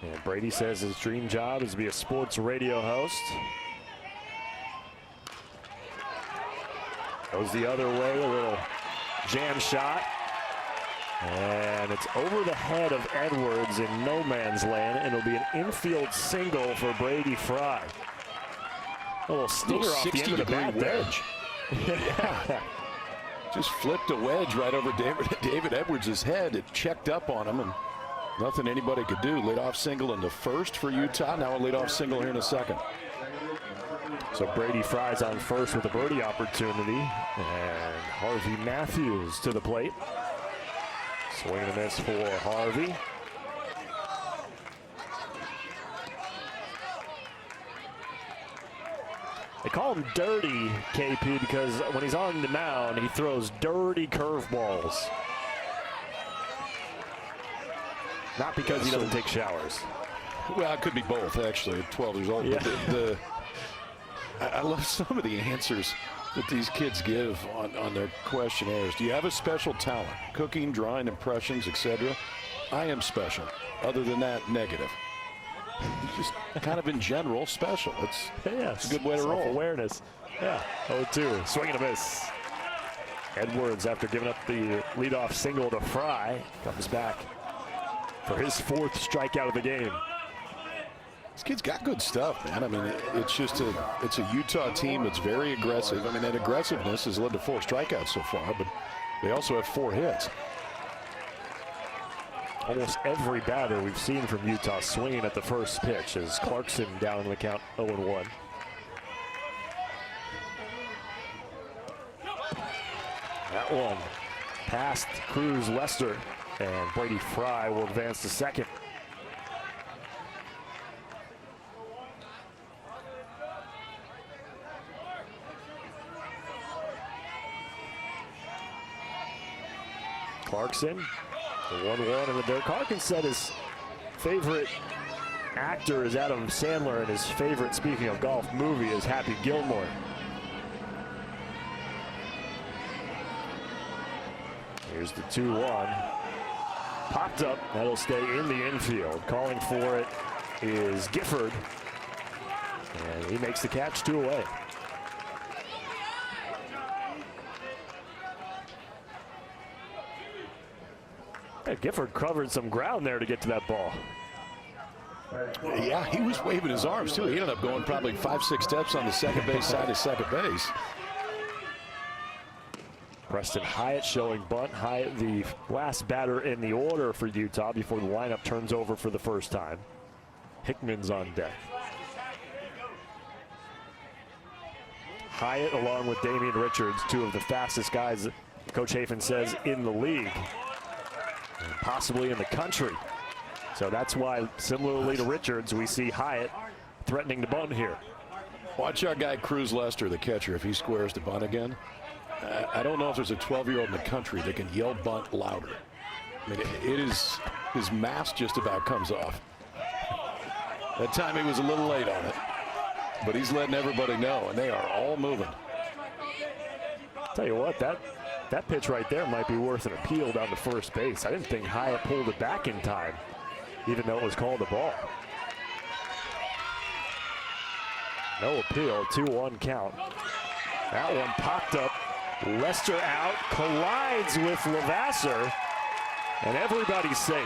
And Brady says his dream job is to be a sports radio host. Goes the other way, a little jam shot. And it's over the head of Edwards in no man's land, and it'll be an infield single for Brady Fry. A little stinger off the end of the bat wedge. Yeah. Just flipped a wedge right over David Edwards' head. It checked up on him, and nothing anybody could do. Leadoff single into first for Utah. Now a leadoff single here in a second. So Brady Fry's on first with a birdie opportunity, and Harvey Matthews to the plate. Swing and a miss for Harvey. They call him Dirty, KP, because when he's on the mound, he throws dirty curveballs. Not because he doesn't take showers. Well, it could be both, actually, at 12 years old. Yeah. But I love some of the answers that these kids give on their questionnaires. Do you have a special talent? Cooking, drawing, impressions, etc. I am special. Other than that, negative. Just kind of in general, special. It's a good way to roll. Self-awareness. Yeah, 0-2. Swing and a miss. Edwards, after giving up the leadoff single to Fry, comes back for his fourth strikeout of the game. This kid's got good stuff, man. I mean, it's a Utah team that's very aggressive. I mean, that aggressiveness has led to 4 strikeouts so far, but they also have 4 hits. Almost every batter we've seen from Utah swinging at the first pitch as Clarkson down in the count 0-1. That one past Cruz Lester, and Brady Fry will advance to second. Clarkson, the 1-1 in the dirt. Clarkson said his favorite actor is Adam Sandler, and his favorite, speaking of golf, movie is Happy Gilmore. Here's the 2-1. Popped up. That'll stay in the infield. Calling for it is Gifford. And he makes the catch, 2 away. Hey, Gifford covered some ground there to get to that ball. Yeah, he was waving his arms, too. He ended up going probably 5-6 steps on the second base side of second base. Preston Hyatt showing bunt. Hyatt, the last batter in the order for Utah before the lineup turns over for the first time. Hickman's on deck. Hyatt, along with Damian Richards, 2 of the fastest guys, Coach Hafen says, in the league, and possibly in the country. So that's why, similarly to Richards, we see Hyatt threatening to bunt here. Watch our guy Cruz Lester, the catcher, if he squares the bunt again. I don't know if there's a 12-year-old in the country that can yell bunt louder. I mean, it is, his mask just about comes off. That time he was a little late on it, but he's letting everybody know, and they are all moving. Tell you what, that pitch right there might be worth an appeal down to first base. I didn't think Hyatt pulled it back in time, even though it was called a ball. No appeal, 2-1 count. That one popped up. Lester out, collides with Levasseur, and everybody's safe.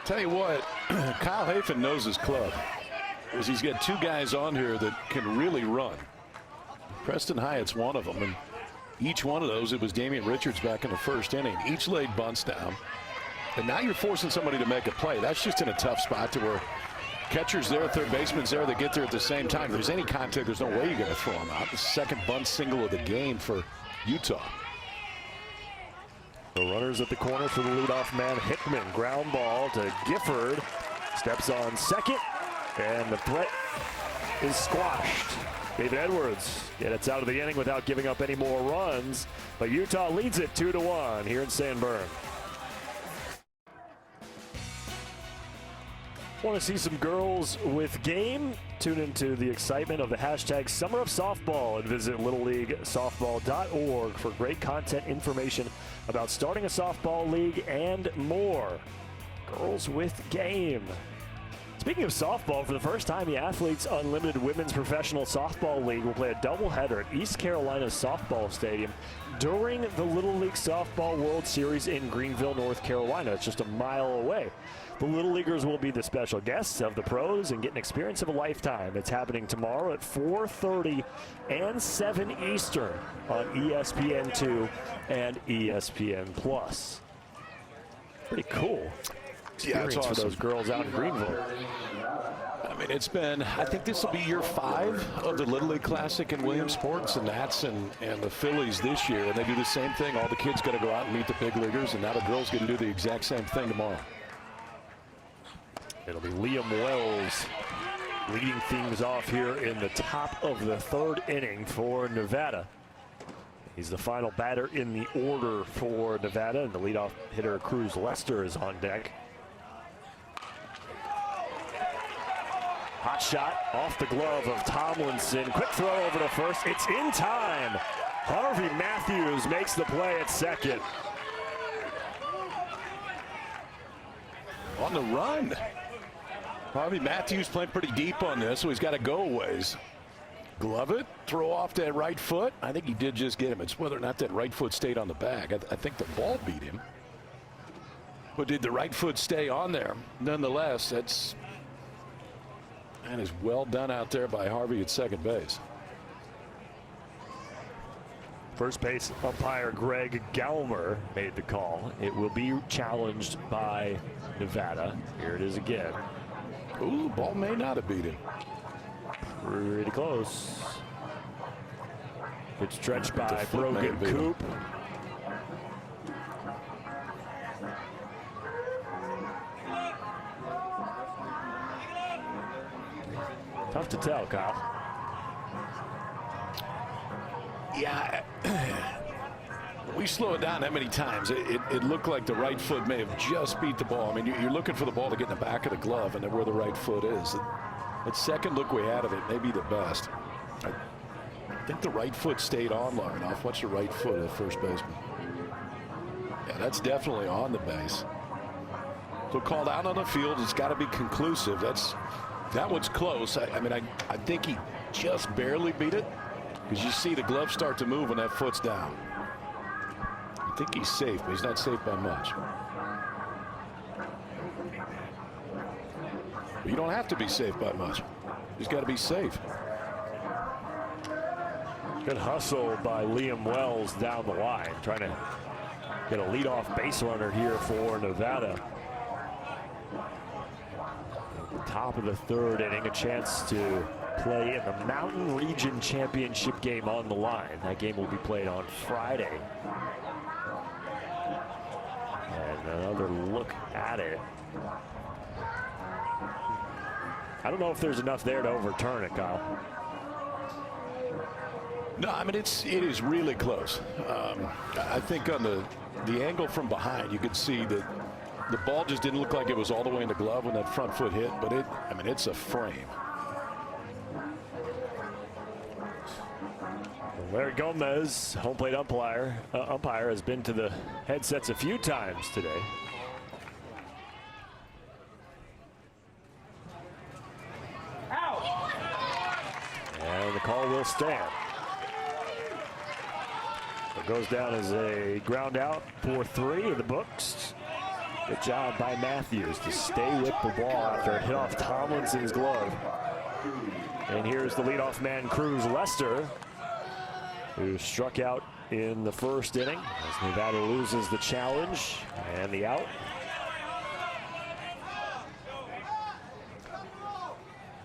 Tell you what, Kyle Hafen knows his club, because he's got two guys on here that can really run. Preston Hyatt's one of them, and each one of those, it was Damian Richards back in the first inning. Each laid bunts down, and now you're forcing somebody to make a play. That's just in a tough spot to where catcher's there, third baseman's there, they get there at the same time. If there's any contact, there's no way you're going to throw them out. The second bunt single of the game for Utah. The runners at the corner for the leadoff man, Hickman. Ground ball to Gifford. Steps on second, and the threat is squashed. David Edwards gets out of the inning without giving up any more runs, but Utah leads it 2-1 here in San Bern. Want to see some girls with game? Tune into the excitement of the hashtag Summer of Softball and visit LittleLeagueSoftball.org for great content information about starting a softball league and more. Girls with game. Speaking of softball, for the first time, the Athletes Unlimited Women's Professional Softball League will play a doubleheader at East Carolina's softball stadium during the Little League Softball World Series in Greenville, North Carolina. It's just a mile away. The Little Leaguers will be the special guests of the pros and get an experience of a lifetime. It's happening tomorrow at 4:30 and 7 Eastern on ESPN2 and ESPN+. Pretty cool experience for those girls out in Greenville. I mean, it's been, I think this will be year 5 of the Little League Classic in Williamsport, and Nats and the Phillies this year, and they do the same thing. All the kids got to go out and meet the big leaguers, and now the girls get to do the exact same thing tomorrow. It'll be Liam Wells leading things off here in the top of the third inning for Nevada. He's the final batter in the order for Nevada, and the leadoff hitter Cruz Lester is on deck. Hot shot off the glove of Tomlinson. Quick throw over to first. It's in time. Harvey Matthews makes the play at second. On the run. Harvey Matthews playing pretty deep on this, so he's got to go a ways. Glove it, throw off that right foot. I think he did just get him. It's whether or not that right foot stayed on the bag. I think the ball beat him. But did the right foot stay on there? Nonetheless, that is well done out there by Harvey at second base. First base umpire Greg Gallmer made the call. It will be challenged by Nevada. Here it is again. Ooh, ball may not have beat him. Pretty close. It's stretched by Brogan Coop. Tough to tell, Kyle. Yeah, we slow it down that many times. It looked like the right foot may have just beat the ball. I mean, you're looking for the ball to get in the back of the glove, and where the right foot is. That second look we had of it may be the best. I think the right foot stayed on long enough. Watch the right foot of the first baseman. Yeah, that's definitely on the base. So called out on the field. It's got to be conclusive. That one's close. I mean, I think he just barely beat it, because you see the glove start to move when that foot's down. I think he's safe, but he's not safe by much. But you don't have to be safe by much. He's got to be safe. Good hustle by Liam Wells down the line, trying to get a leadoff base runner here for Nevada. At the top of the third inning, a chance to play in the Mountain Region Championship game on the line. That game will be played on Friday. Another look at it. I don't know if there's enough there to overturn it, Kyle. No, I mean, it is really close. I think on the angle from behind, you could see that the ball just didn't look like it was all the way in the glove when that front foot hit, but it's a frame. Larry Gomez, home plate umpire, has been to the headsets a few times today. Out. And the call will stand. It goes down as a ground out for 3 in the books. Good job by Matthews to stay with the ball after it hit off Tomlinson's glove. And here's the leadoff man, Cruz Lester, who struck out in the first inning as Nevada loses the challenge and the out.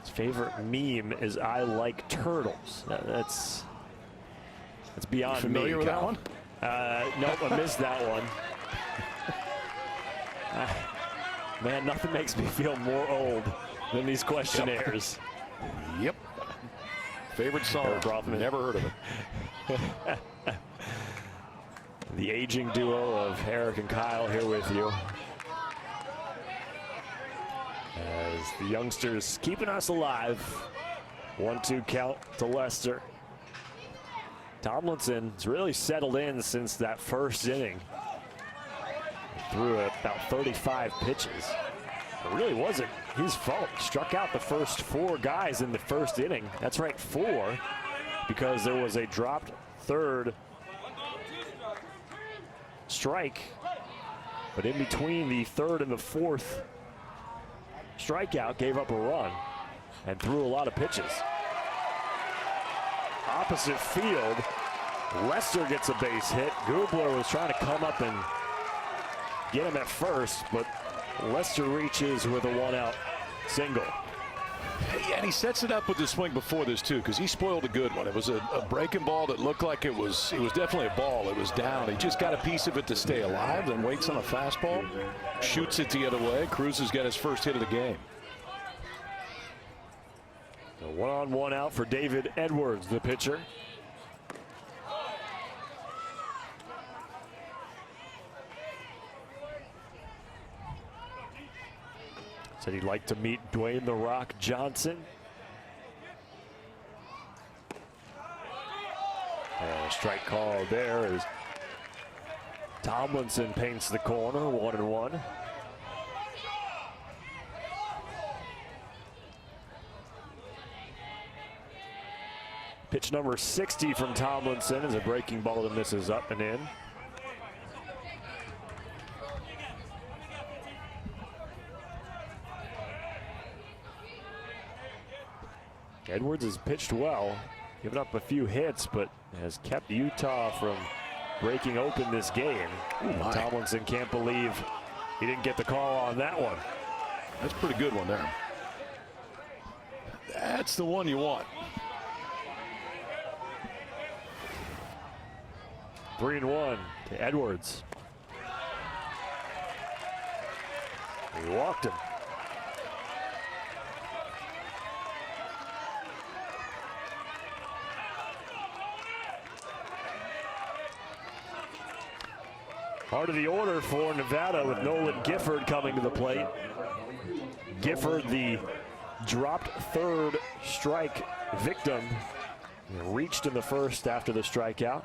His favorite meme is "I like turtles." That's beyond me. Familiar with that one? Nope, I missed that one. Man, nothing makes me feel more old than these questionnaires. Yep. Favorite song? Never heard of it. The aging duo of Eric and Kyle here with you, as the youngsters keeping us alive. 1-2 count to Lester. Tomlinson's really settled in since that first inning. He threw about 35 pitches. It really wasn't his fault. He struck out the first 4 guys in the first inning. That's right, 4, because there was a dropped third strike. But in between the third and the fourth strikeout, gave up a run and threw a lot of pitches. Opposite field, Lester gets a base hit. Gubler was trying to come up and get him at first, but Lester reaches with a 1-out single. Yeah, and he sets it up with the swing before this too, because he spoiled a good one. It was a breaking ball that looked like it was definitely a ball. It was down. He just got a piece of it to stay alive, then waits on a fastball, shoots it the other way. Cruz has got his first hit of the game. A 1-on-1 out for David Edwards, the pitcher. Said he'd like to meet Dwayne "The Rock" Johnson. And a strike call there as Tomlinson paints the corner, 1-1. Pitch number 60 from Tomlinson is a breaking ball that misses up and in. Edwards has pitched well, given up a few hits, but has kept Utah from breaking open this game. Tomlinson can't believe he didn't get the call on that one. That's a pretty good one there. That's the one you want. 3-1 to Edwards. He walked him. Part of the order for Nevada with Nolan Gifford coming to the plate. Gifford, the dropped third strike victim, reached in the first after the strikeout.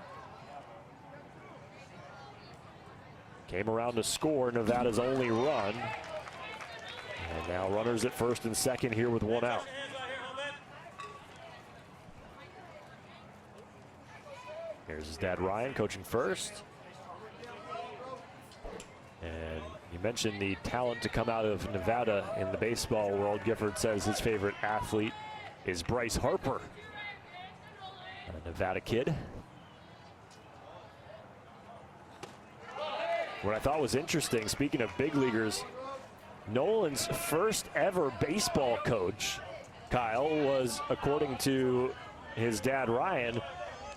Came around to score Nevada's only run. And now runners at first and second here with 1 out. Here's his dad Ryan coaching first. And you mentioned the talent to come out of Nevada in the baseball world. Gifford says his favorite athlete is Bryce Harper, a Nevada kid. What I thought was interesting, speaking of big leaguers, Nolan's first ever baseball coach, Kyle, was, according to his dad Ryan,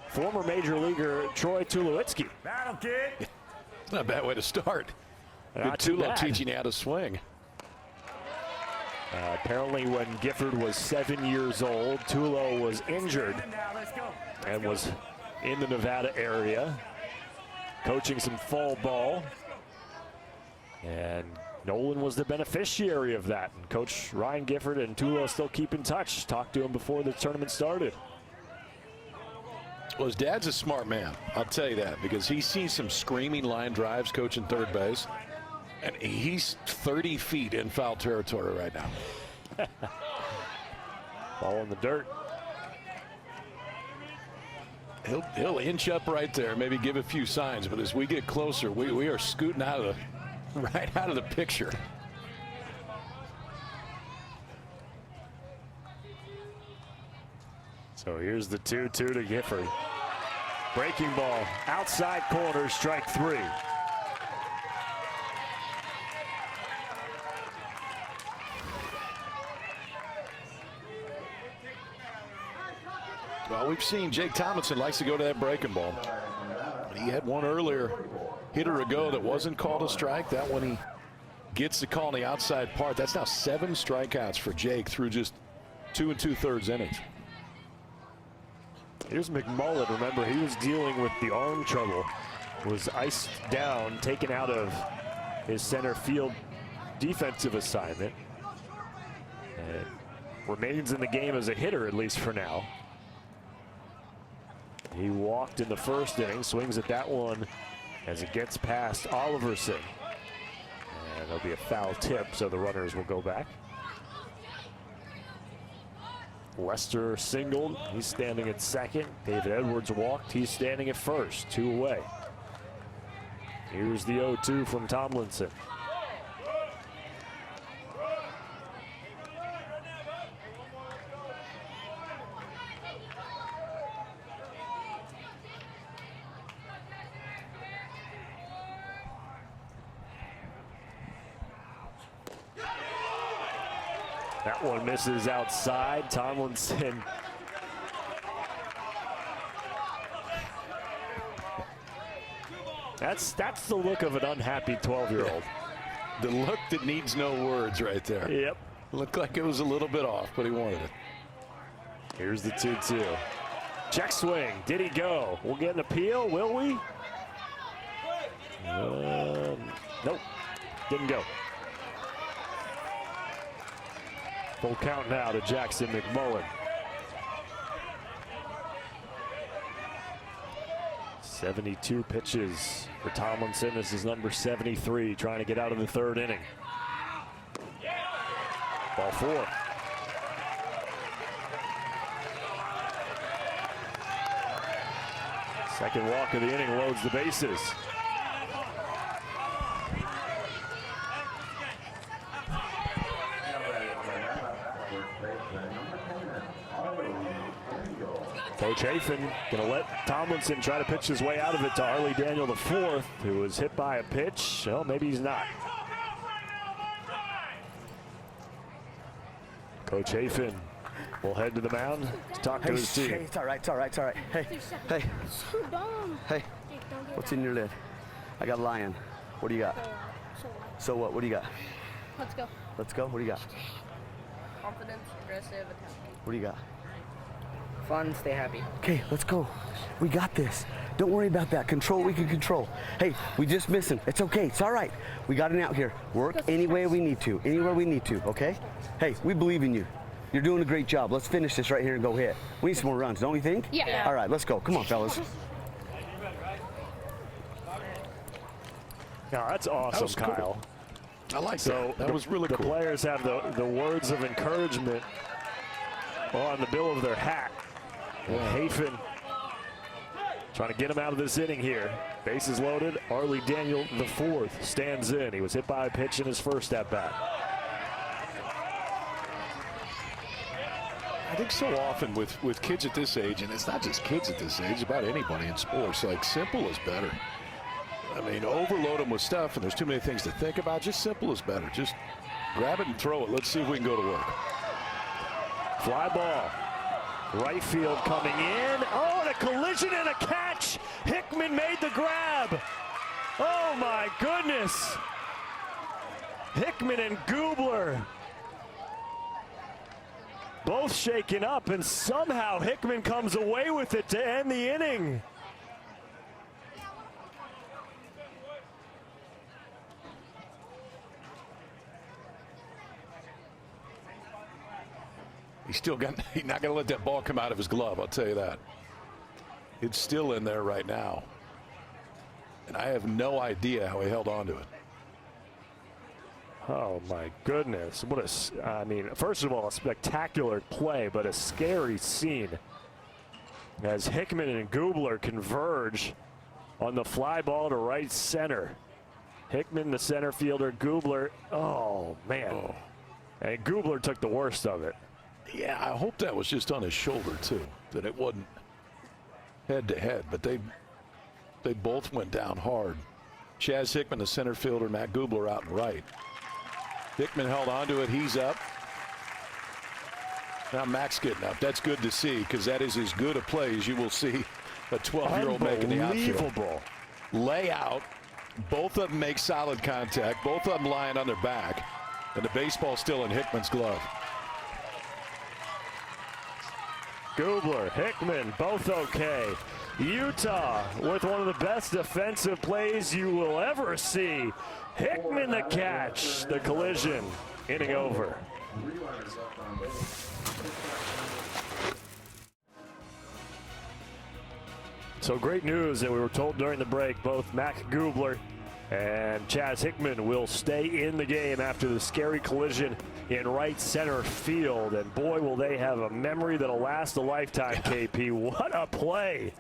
former major leaguer Troy Tulowitzki. Battle kid. It's not a bad way to start. Not too Tulo bad. teaching you how to swing. Apparently when Gifford was 7 years old, Tulo was injured and was in the Nevada area coaching some fall ball. And Nolan was the beneficiary of that. And Coach Ryan Gifford and Tulo still keep in touch. Talked to him before the tournament started. Well, his dad's a smart man, I'll tell you that, because he's seen some screaming line drives coaching third base. And he's 30 feet in foul territory right now. Ball in the dirt. He'll inch up right there, maybe give a few signs, but as we get closer, we are scooting right out of the picture. So here's the 2-2 to Gifford. Breaking ball, outside corner, strike 3. Well, we've seen Jake Tomlinson likes to go to that breaking ball. He had one earlier hitter ago that wasn't called a strike. That one he gets the call on the outside part. That's now 7 strikeouts for Jake through just 2 2/3 innings. Here's McMullen. Remember, he was dealing with the arm trouble. Was iced down, taken out of his center field defensive assignment. And remains in the game as a hitter, at least for now. He walked in the first inning, swings at that one as it gets past Oliverson. And there'll be a foul tip, so the runners will go back. Lester singled. He's standing at second. David Edwards walked. He's standing at first. 2 away. Here's the 0-2 from Tomlinson. That one misses outside. Tomlinson. That's the look of an unhappy 12-year-old. The look that needs no words right there. Yep. Looked like it was a little bit off, but he wanted it. Here's the 2-2. Check swing. Did he go? We'll get an appeal, will we? Nope. Didn't go. Full count now to Jackson McMullen. 72 pitches for Tomlinson. This is number 73, trying to get out of the 3rd inning. Ball 4. Second walk of the inning loads the bases. Coach Hafen going to let Tomlinson try to pitch his way out of it to Harley Daniel IV, who was hit by a pitch. Well, maybe he's not. Coach Hafen will head to the mound to talk to his team. Hey, it's all right, it's all right, it's all right. Hey, hey, So dumb. hey, Don't get what's down. in your lid? I got lion. What do you got? So So what? What do you got? let's go. Let's go. What do you got? Confidence, aggressive, attacking. What do you got? Fun, stay happy. Okay, let's go. We got this. Don't worry about that. Control what we can control. Hey, we just missed him. It's okay. It's all right. We got an out here. Work any way we need to. Anywhere we need to, okay? Hey, we believe in you. You're doing a great job. Let's finish this right here and go hit. We need some more runs, don't you think? Yeah. All right, let's go. Come on, fellas. Now, that's awesome, was cool. Kyle. I like So that. That was really the cool. players have the words of encouragement on the bill of their hat. And Hafen trying to get him out of this inning here. Bases loaded. Harley Daniel IV stands in. He was hit by a pitch in his first at bat. I think so often with kids at this age, and it's not just kids at this age, about anybody in sports, like simple is better. I mean, overload them with stuff, and there's too many things to think about. Just simple is better. Just grab it and throw it. Let's see if we can go to work. Fly ball. Right field coming in. Oh, and a collision and a catch. Hickman made the grab. Oh, my goodness. Hickman and Gubler both shaken up, and somehow Hickman comes away with it to end the inning. He's not going to let that ball come out of his glove, I'll tell you that. It's still in there right now. And I have no idea how he held on to it. Oh my goodness. I mean, first of all, a spectacular play, but a scary scene as Hickman and Gubler converge on the fly ball to right center. Hickman, the center fielder, Gubler, oh man. Oh. And Gubler took the worst of it. Yeah, I hope that was just on his shoulder too, that it wasn't head to head, but they both went down hard. Chaz Hickman, the center fielder, Matt Gubler out and right. Hickman held onto it. He's up. Now Mac's getting up. That's good to see, because that is as good a play as you will see a 12-year-old make in the outfield. Unbelievable. Lay out. Both of them make solid contact. Both of them lying on their back. And the baseball's still in Hickman's glove. Gubler, Hickman, both okay. Utah with one of the best defensive plays you will ever see. Hickman the catch, the collision, inning over. So great news that we were told during the break, both Mac Gubler and Chaz Hickman will stay in the game after the scary collision in right center field. And boy, will they have a memory that'll last a lifetime, KP. What a play.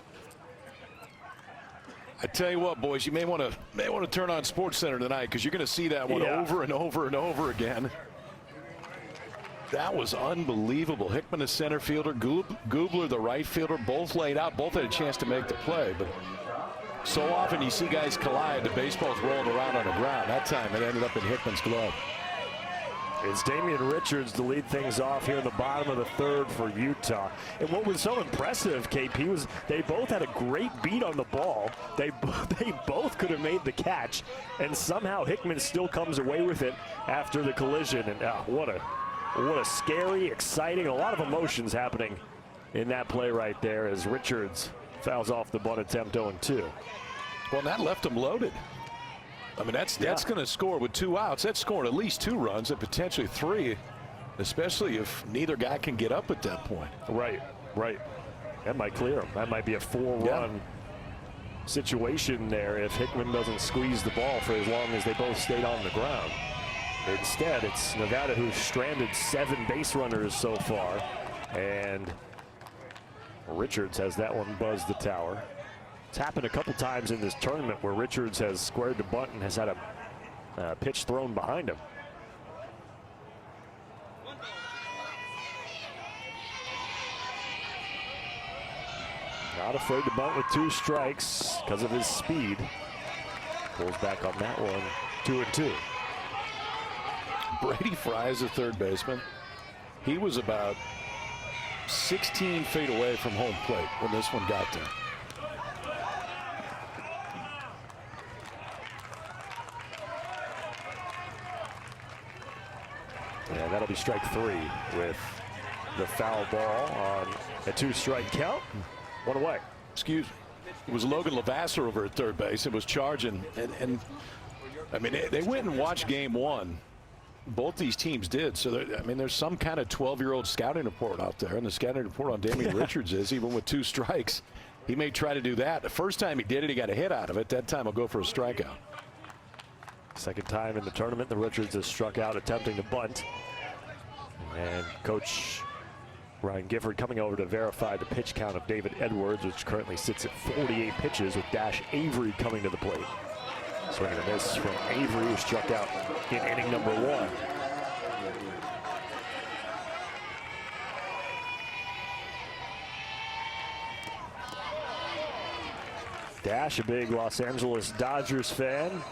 I tell you what, boys, you may want to turn on SportsCenter tonight, because you're going to see that one over and over and over again. That was unbelievable. Hickman, the center fielder, Gubler, the right fielder, both laid out. Both had a chance to make the play, but so often you see guys collide, the baseball's rolling around on the ground. That time it ended up in Hickman's glove. It's Damian Richards to lead things off here in the bottom of the third for Utah. And what was so impressive, KP, was they both had a great beat on the ball. They both could have made the catch, and somehow Hickman still comes away with it after the collision. And what a scary, exciting, a lot of emotions happening in that play right there as Richards fouls off the bunt attempt 0-2. Well, that left him loaded. I mean, that's going to score with 2 outs. That's scoring at least 2 runs and potentially 3, especially if neither guy can get up at that point. Right. That might clear him. That might be a 4-run situation there if Hickman doesn't squeeze the ball for as long as they both stayed on the ground. Instead, it's Nevada who's stranded 7 base runners so far, and Richards has that one buzz the tower. It's happened a couple times in this tournament where Richards has squared the bunt and has had a pitch thrown behind him. Not afraid to bunt with 2 strikes because of his speed. Pulls back on that one, 2-2. Brady Fry is the third baseman. He was about 16 feet away from home plate when this one got there. And that'll be strike 3 with the foul ball on a 2-strike count. 1 away. Excuse me. It was Logan Lavasser over at third base. It was charging. And I mean, they went and watched game 1. Both these teams did. So, I mean, there's some kind of 12-year-old scouting report out there. And the scouting report on Damian Richards is, even with 2 strikes, he may try to do that. The first time he did it, he got a hit out of it. That time he'll go for a strikeout. Second time in the tournament that Richards has struck out attempting to bunt. And Coach Ryan Gifford coming over to verify the pitch count of David Edwards, which currently sits at 48 pitches, with Dash Avery coming to the plate. Swing and a miss from Avery, who struck out in inning number 1. Dash, a big Los Angeles Dodgers fan.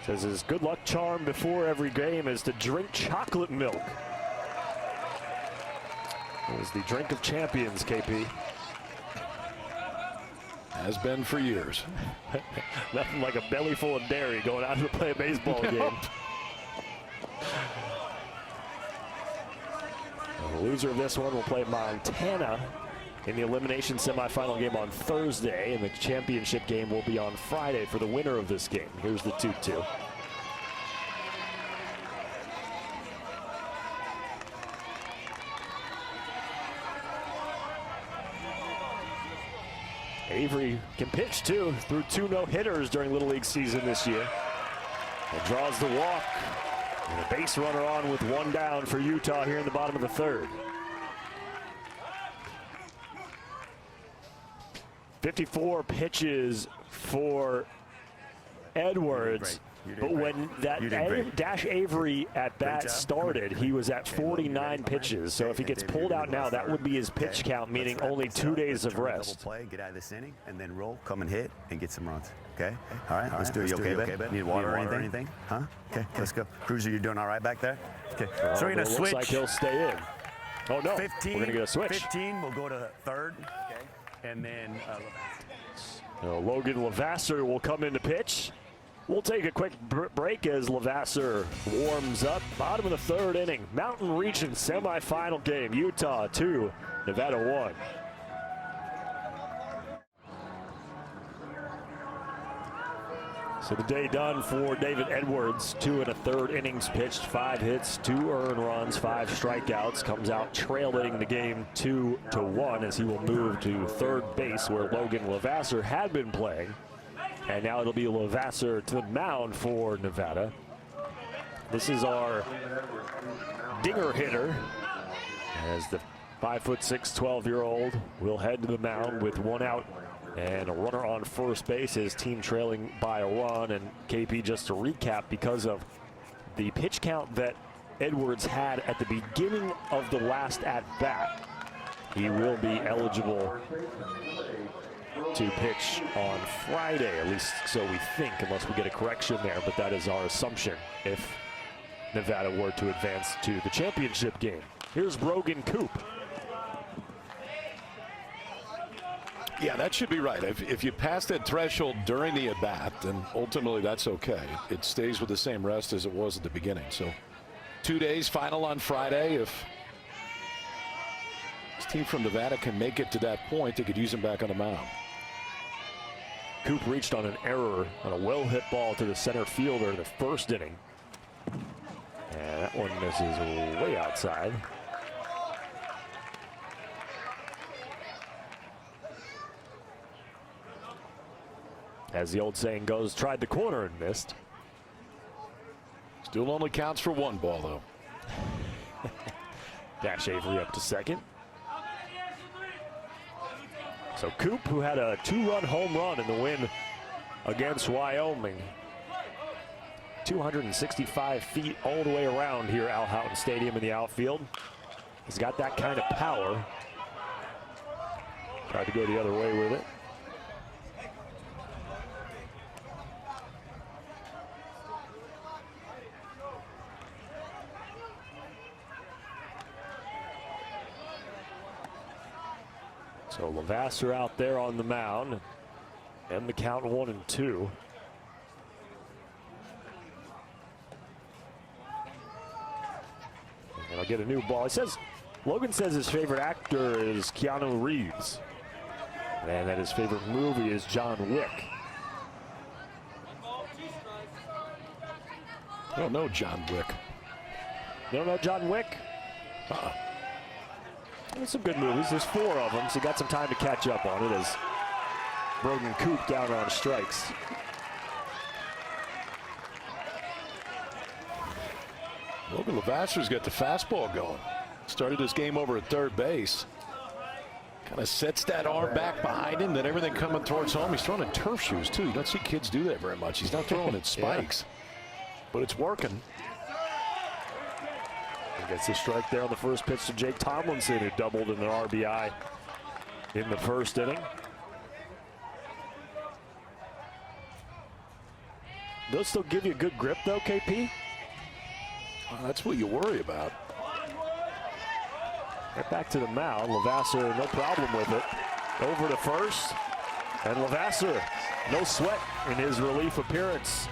Says his good luck charm before every game is to drink chocolate milk. It was the drink of champions, KP. Has been for years. Nothing like a belly full of dairy going out to play a baseball game. The loser of this one will play Montana in the elimination semifinal game on Thursday, and the championship game will be on Friday for the winner of this game. Here's the 2-2. Avery can pitch too, threw 2 no-hitters during Little League season this year. And draws the walk. And a base runner on with 1 down for Utah here in the bottom of the 3rd. 54 pitches for Edwards. But when that Dash Avery at bat started, he was at 49 pitches. So if he gets pulled out now, that would be his pitch count, meaning only 2 days of rest. Play, get out of this inning, and then roll, come and hit, and get some runs. Okay? All right, let's do it. You okay, babe? Need water or anything? Huh? Okay, let's go. Cruiser, you're doing all right back there? Okay. So we're going to switch. Looks like he'll stay in. Oh, no. 15, we're going to get a switch. 15, we'll go to 3rd. Okay. And then Logan Levasseur will come in to pitch. We'll take a quick break as Levasseur warms up. Bottom of the 3rd inning. Mountain Region semifinal game. Utah 2, Nevada 1. So the day done for David Edwards. 2 1/3 innings pitched, 5 hits, 2 earned runs, 5 strikeouts. Comes out trailing the game 2-1 as he will move to 3rd base where Logan Levasseur had been playing. And now it'll be Levasseur to the mound for Nevada. This is our dinger hitter as the 5'6", 12-year-old will head to the mound with 1 out and a runner on first base. His team trailing by a run. And KP, just to recap, because of the pitch count that Edwards had at the beginning of the last at-bat, he will be eligible to pitch on Friday, at least so we think, unless we get a correction there. But that is our assumption if Nevada were to advance to the championship game. Here's Brogan Coop. Yeah, that should be right. If you pass that threshold during the at-bat, then ultimately that's okay. It stays with the same rest as it was at the beginning. So 2 days, final on Friday. If this team from Nevada can make it to that point, they could use him back on the mound. Coop reached on an error on a well-hit ball to the center fielder in the 1st inning. And that one misses way outside. As the old saying goes, tried the corner and missed. Still only counts for 1 ball, though. Dash Avery up to 2nd. So Coop, who had a 2-run home run in the win against Wyoming. 265 feet all the way around here, Al Houghton Stadium in the outfield. He's got that kind of power. Tried to go the other way with it. So Levasseur out there on the mound, and the count 1-2. And I'll get a new ball. It says, Logan says his favorite actor is Keanu Reeves, and that his favorite movie is John Wick. I don't know John Wick. You don't know John Wick? There's some good movies. There's 4 of them, so you got some time to catch up on it as Brogan Coop down on strikes. Logan Levasseur's got the fastball going. Started his game over at 3rd base. Kind of sets that arm back behind him, then everything coming towards home. He's throwing in turf shoes, too. You don't see kids do that very much. He's not throwing in spikes, but it's working. Gets a strike there on the first pitch to Jake Tomlinson, who doubled in an RBI in the 1st inning. They'll still give you a good grip, though, KP? That's what you worry about. Right back to the mound. Levasseur, no problem with it. Over to first. And Levasseur, no sweat in his relief appearance.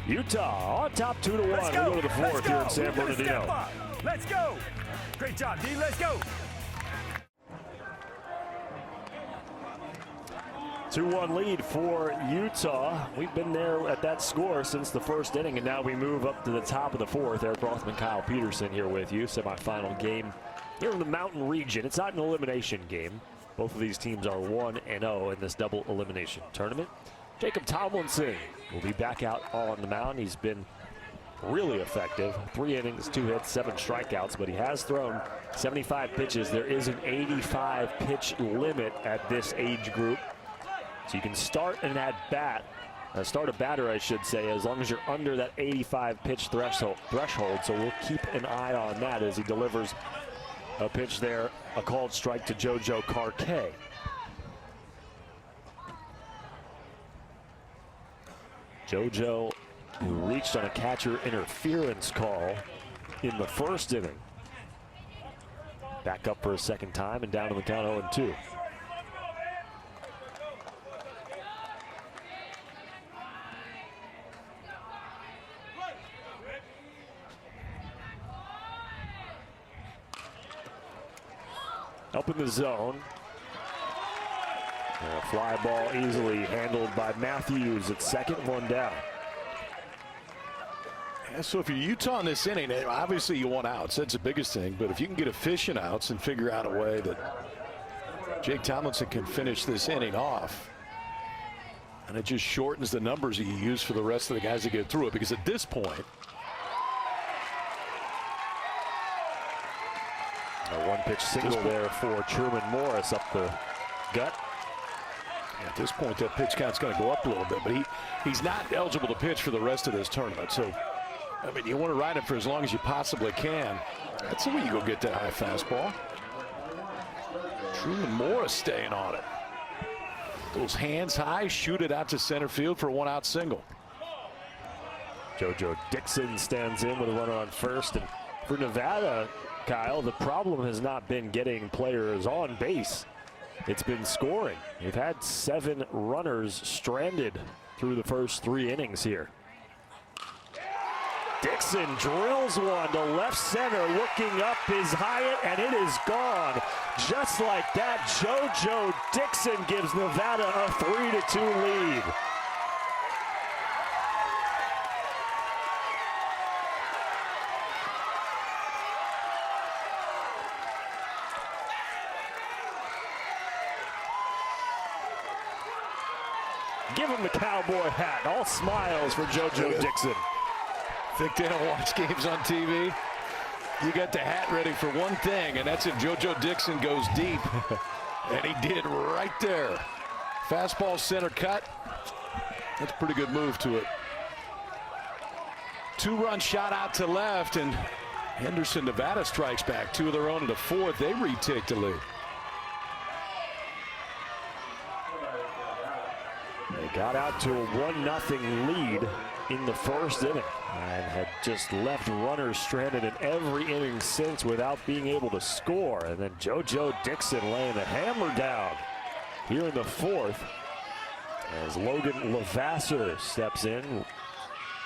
Utah on top 2-1. We go to the fourth here in San Bernardino. Let's go. Great job, D. Let's go. 2-1 lead for Utah. We've been there at that score since the first inning, and now we move up to the top of the fourth. Eric Rothman, Kyle Peterson here with you. Semifinal game here in the Mountain region. It's not an elimination game. Both of these teams are 1-0 in this double elimination tournament. Jacob Tomlinson will be back out on the mound. He's been really effective. 3 innings, 2 hits, 7 strikeouts, but he has thrown 75 pitches. There is an 85 pitch limit at this age group. So you can start an at-bat, start a batter, I should say, as long as you're under that 85 pitch threshold. So we'll keep an eye on that as he delivers a pitch there, a called strike to JoJo Carquet. JoJo, who reached on a catcher interference call in the first inning. Back up for a second time and down to the count 0-2. Up in the zone. And a fly ball easily handled by Matthews at second, 1 down. Yeah, so if you're Utah in this inning, obviously you want outs. That's the biggest thing. But if you can get efficient outs and figure out a way that Jake Tomlinson can finish this inning off, and it just shortens the numbers that you use for the rest of the guys that get through it. Because at this point, a one-pitch single there for Truman Morris up the gut. At this point, that pitch count's going to go up a little bit, but he's not eligible to pitch for the rest of this tournament. So, I mean, you want to ride him for as long as you possibly can. That's the way you go get that high fastball. Truman Morris staying on it. Those hands high, shoot it out to center field for a 1-out single. JoJo Dixon stands in with a runner on first. And for Nevada, Kyle, the problem has not been getting players on base. It's been scoring. They've had 7 runners stranded through the first 3 innings here. Dixon drills one to left center, looking up is Hyatt, and it is gone. Just like that, JoJo Dixon gives Nevada a 3-2 lead. Give him the cowboy hat. All smiles for JoJo Dixon. Think they don't watch games on TV? You got the hat ready for one thing, and that's if JoJo Dixon goes deep. And he did right there. Fastball center cut. That's a pretty good move to it. 2-run shot out to left, and Henderson, Nevada strikes back. 2 of their own in the fourth. They retake the lead. They got out to a 1-0 lead in the first inning and had just left runners stranded in every inning since without being able to score. And then JoJo Dixon laying the hammer down here in the fourth as Logan Levasseur steps in.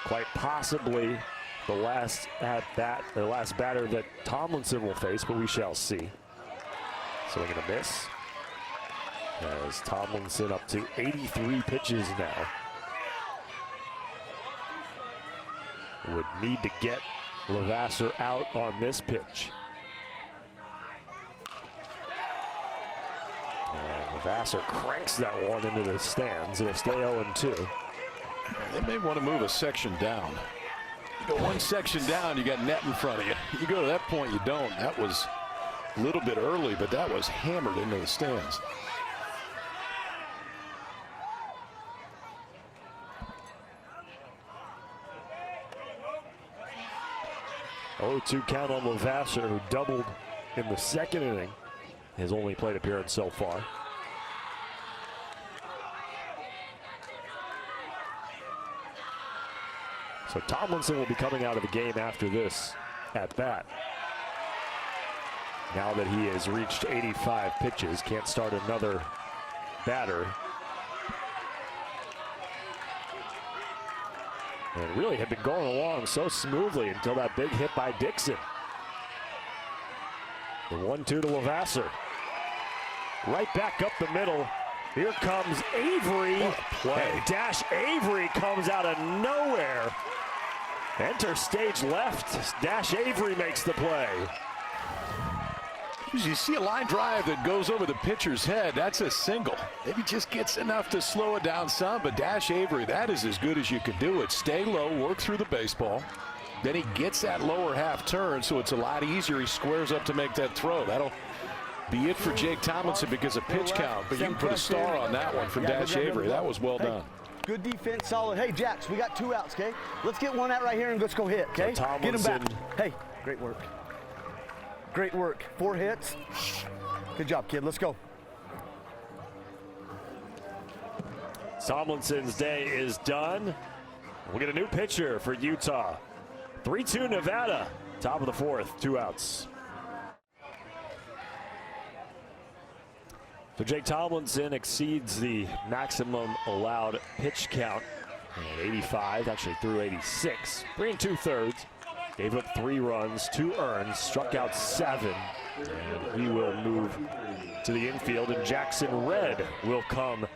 Quite possibly the last batter that Tomlinson will face, but we shall see. Swing and a miss. As Tomlinson up to 83 pitches now. Would need to get Levasseur out on this pitch. And Levasseur cranks that one into the stands. It'll stay 0-2. They may want to move a section down. You go one section down, you got net in front of you. You go to that point, you don't. That was a little bit early, but that was hammered into the stands. Oh, 2 count on Levasseur, who doubled in the second inning. His only plate appearance so far. So Tomlinson will be coming out of the game after this at bat. Now that he has reached 85 pitches, can't start another batter And really had been going along so smoothly until that big hit by Dixon. The 1-2 to Lavasser. Right back up the middle. Here comes Avery. And Dash Avery comes out of nowhere. Enter stage left. Dash Avery makes the play. You see a line drive that goes over the pitcher's head. That's a single. Maybe just gets enough to slow it down some, but Dash Avery, that is as good as you can do it. Stay low, work through the baseball. Then he gets that lower half turn, so it's a lot easier. He squares up to make that throw. That'll be it for Jake Tomlinson because of pitch count, but you can put a star on that one from Dash Avery. That was well done. Good defense, solid. Hey, Jax, we got 2 outs, okay? Let's get one out right here and let's go hit, okay? Get him back. Hey, great work. Great work. 4 hits. Good job, kid. Let's go. Tomlinson's day is done. We'll get a new pitcher for Utah. 3-2 Nevada. Top of the 4th. 2 outs. So Jake Tomlinson exceeds the maximum allowed pitch count at 85, actually through 86. 3 2/3. Gave up 3 runs, 2 earned, struck out 7. And he will move to the infield, and Jackson Red will come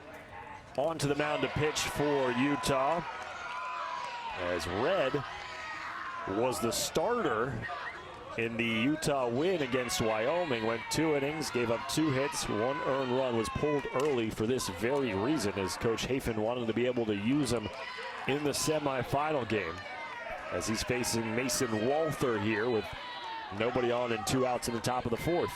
onto the mound to pitch for Utah. As Red was the starter in the Utah win against Wyoming, went 2 innings, gave up 2 hits, 1 earned run, was pulled early for this very reason, as Coach Hafen wanted to be able to use him in the semifinal game. As he's facing Mason Walther here with nobody on and 2 outs in the top of the 4th.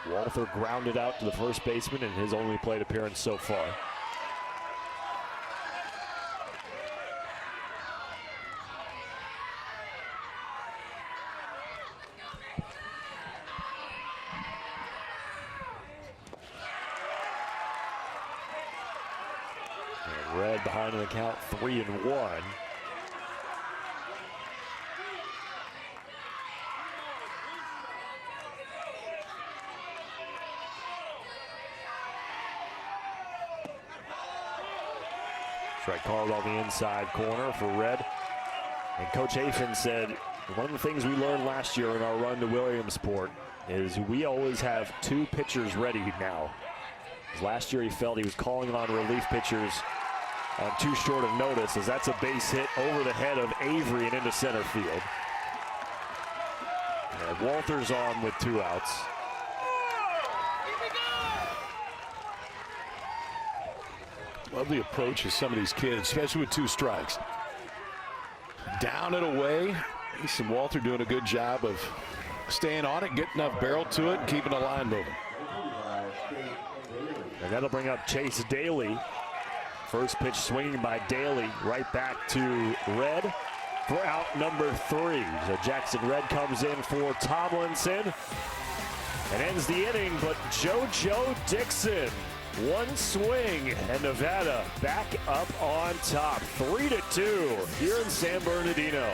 Walther grounded out to the first baseman in his only plate appearance so far. Red behind in the count, 3-1. Strike called on the inside corner for Red. And Coach Hafen said, one of the things we learned last year in our run to Williamsport is we always have 2 pitchers ready now. Last year he felt he was calling on relief pitchers on too short of notice, as that's a base hit over the head of Avery and into center field. And Walter's on with 2 outs. Love the approach of some of these kids, especially with 2 strikes. Down and away. Mason Walther doing a good job of staying on it, getting enough barrel to it, and keeping the line moving. And that'll bring up Chase Daly. First pitch swinging by Daly, right back to Red for out number 3. So Jackson Red comes in for Tomlinson and ends the inning, but JoJo Dixon, 1 swing, and Nevada back up on top. 3-2 here in San Bernardino.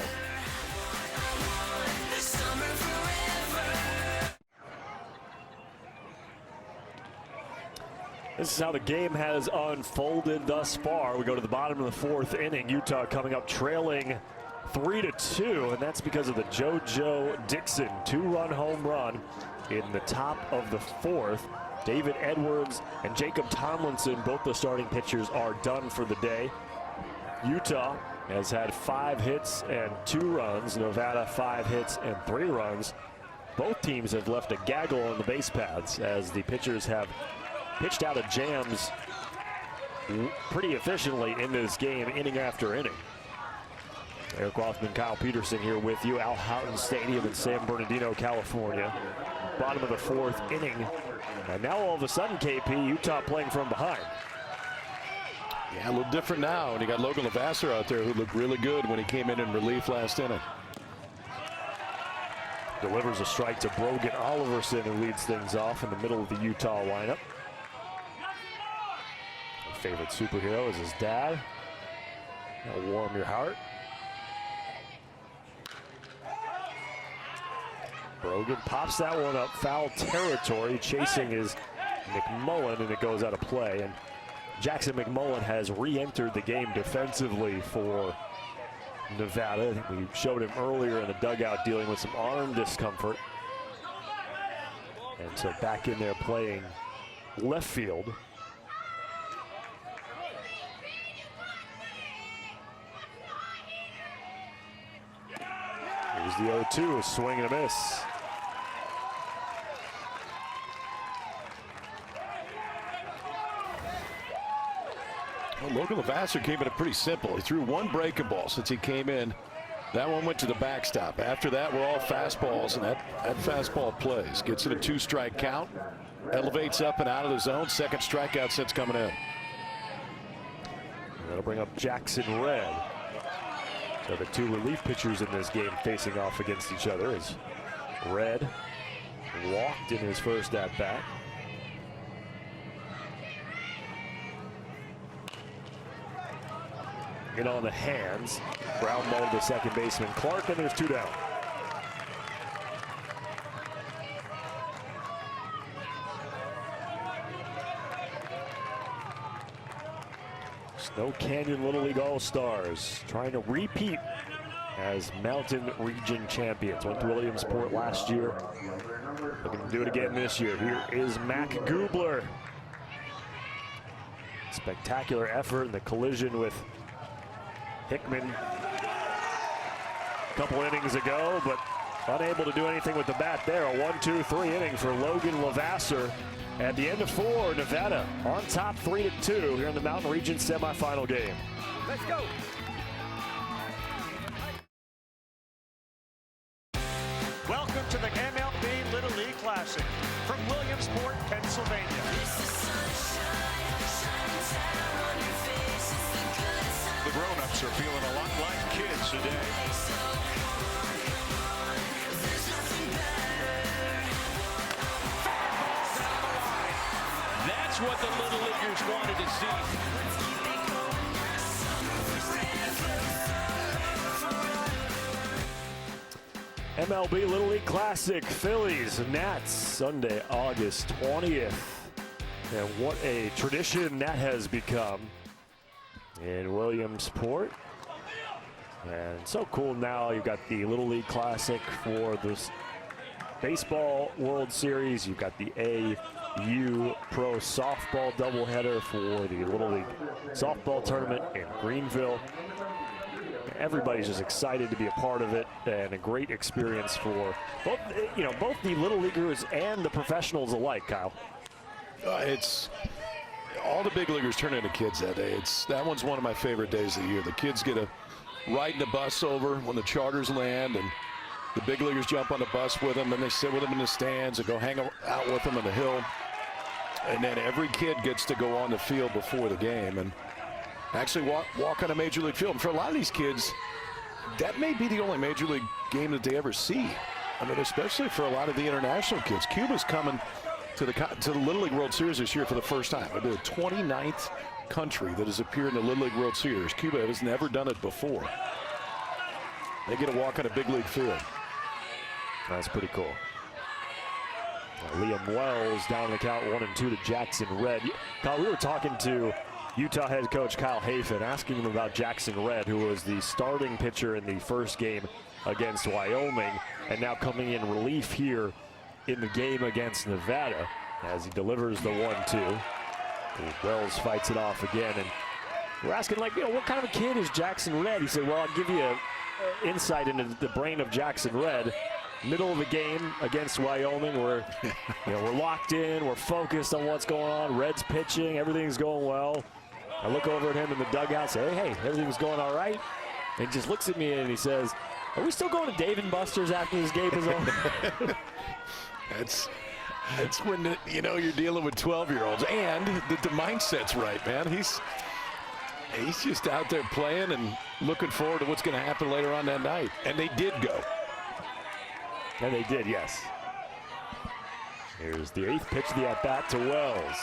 This is how the game has unfolded thus far. We go to the bottom of the 4th inning. Utah coming up trailing 3-2, and that's because of the JoJo Dixon 2-run home run in the top of the 4th. David Edwards and Jacob Tomlinson, both the starting pitchers, are done for the day. Utah has had 5 hits and 2 runs. Nevada 5 hits and 3 runs. Both teams have left a gaggle on the base paths as the pitchers have pitched out of jams pretty efficiently in this game, inning after inning. Eric Rothman, Kyle Peterson here with you. Al Houghton Stadium in San Bernardino, California. Bottom of the 4th inning. And now all of a sudden, KP, Utah playing from behind. Yeah, a little different now. And you got Logan Lavasser out there who looked really good when he came in relief last inning. Delivers a strike to Brogan Oliverson, who leads things off in the middle of the Utah lineup. Favorite superhero is his dad. That'll warm your heart. Brogan pops that one up, foul territory, chasing his McMullen, and it goes out of play. And Jackson McMullen has re-entered the game defensively for Nevada. I think we showed him earlier in the dugout dealing with some arm discomfort. And so back in there playing left field. Here's the 0-2, a swing and a miss. Well, Logan Lavasser came in pretty simple. He threw one breaking ball since he came in. That one went to the backstop. After that, we're all fastballs, and that fastball plays. Gets it a 2-strike count. Elevates up and out of the zone. Second strikeout since coming in. That'll bring up Jackson Red. So the two relief pitchers in this game facing off against each other as Red walked in his first at-bat. In on the hands. Ground ball to second baseman Clark, and there's 2 down. Snow Canyon Little League All-Stars trying to repeat as Mountain Region champions. Went to Williamsport last year. Looking to do it again this year. Here is Mac Gubler. Spectacular effort in the collision with Hickman a couple innings ago, but unable to do anything with the bat there. A 1-2-3 inning for Logan Lavasser. At the end of 4, Nevada on top 3-2 here in the Mountain Region semifinal game. Let's go. Welcome to the MLB Little League Classic from Williamsport, Pennsylvania. The grown-ups are feeling a lot like kids today. That's what the Little Leaguers wanted to see. MLB Little League Classic, Phillies, Nats, Sunday, August 20th. And what a tradition that has become in Williamsport. And so cool now, you've got the Little League Classic for this Baseball World Series. You've got the AU Pro Softball doubleheader for the Little League Softball Tournament in Greenville. Everybody's just excited to be a part of it, and a great experience for both, both the Little Leaguers and the professionals alike, Kyle. It's all the big leaguers turn into kids that day. That one's one of my favorite days of the year. The kids get to ride the bus over when the charters land, and the big leaguers jump on the bus with them, and they sit with them in the stands and go hang out with them on the hill. And then every kid gets to go on the field before the game and actually walk on a major league field. And for a lot of these kids, that may be the only major league game that they ever see. I mean, especially for a lot of the international kids. Cuba's coming to the Little League World Series this year for the first time. It'll be the 29th country that has appeared in the Little League World Series. Cuba has never done it before. They get to walk on a big league field. That's pretty cool. Liam Wells down the count 1-2 to Jackson Red. Kyle, we were talking to Utah head coach Kyle Hafen, asking him about Jackson Red, who was the starting pitcher in the first game against Wyoming, and now coming in relief here in the game against Nevada as he delivers the 1-2. Wells fights it off again, and we're asking, what kind of a kid is Jackson Red? He said, well, I'll give you an insight into the brain of Jackson Red. Middle of the game against Wyoming, we're locked in, we're focused on what's going on. Red's pitching, everything's going well. I look over at him in the dugout, say, hey, everything's going all right. And he just looks at me and he says, are we still going to Dave & Buster's after this game is over? That's when you're dealing with 12-year-olds, and the mindset's right, man. He's just out there playing and looking forward to what's going to happen later on that night. And they did go. And they did, yes. Here's the 8th pitch of the at-bat to Wells.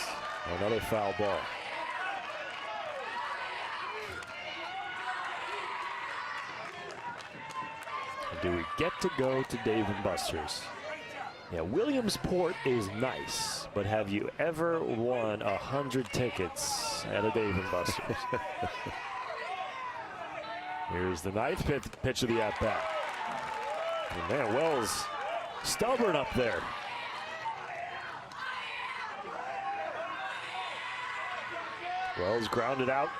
Another foul ball. Do we get to go to Dave & Buster's? Yeah, Williamsport is nice, but have you ever won 100 tickets at a Dave & Buster's? Here's the ninth pitch of the at-bat. And man, Wells stubborn up there. Wells grounded out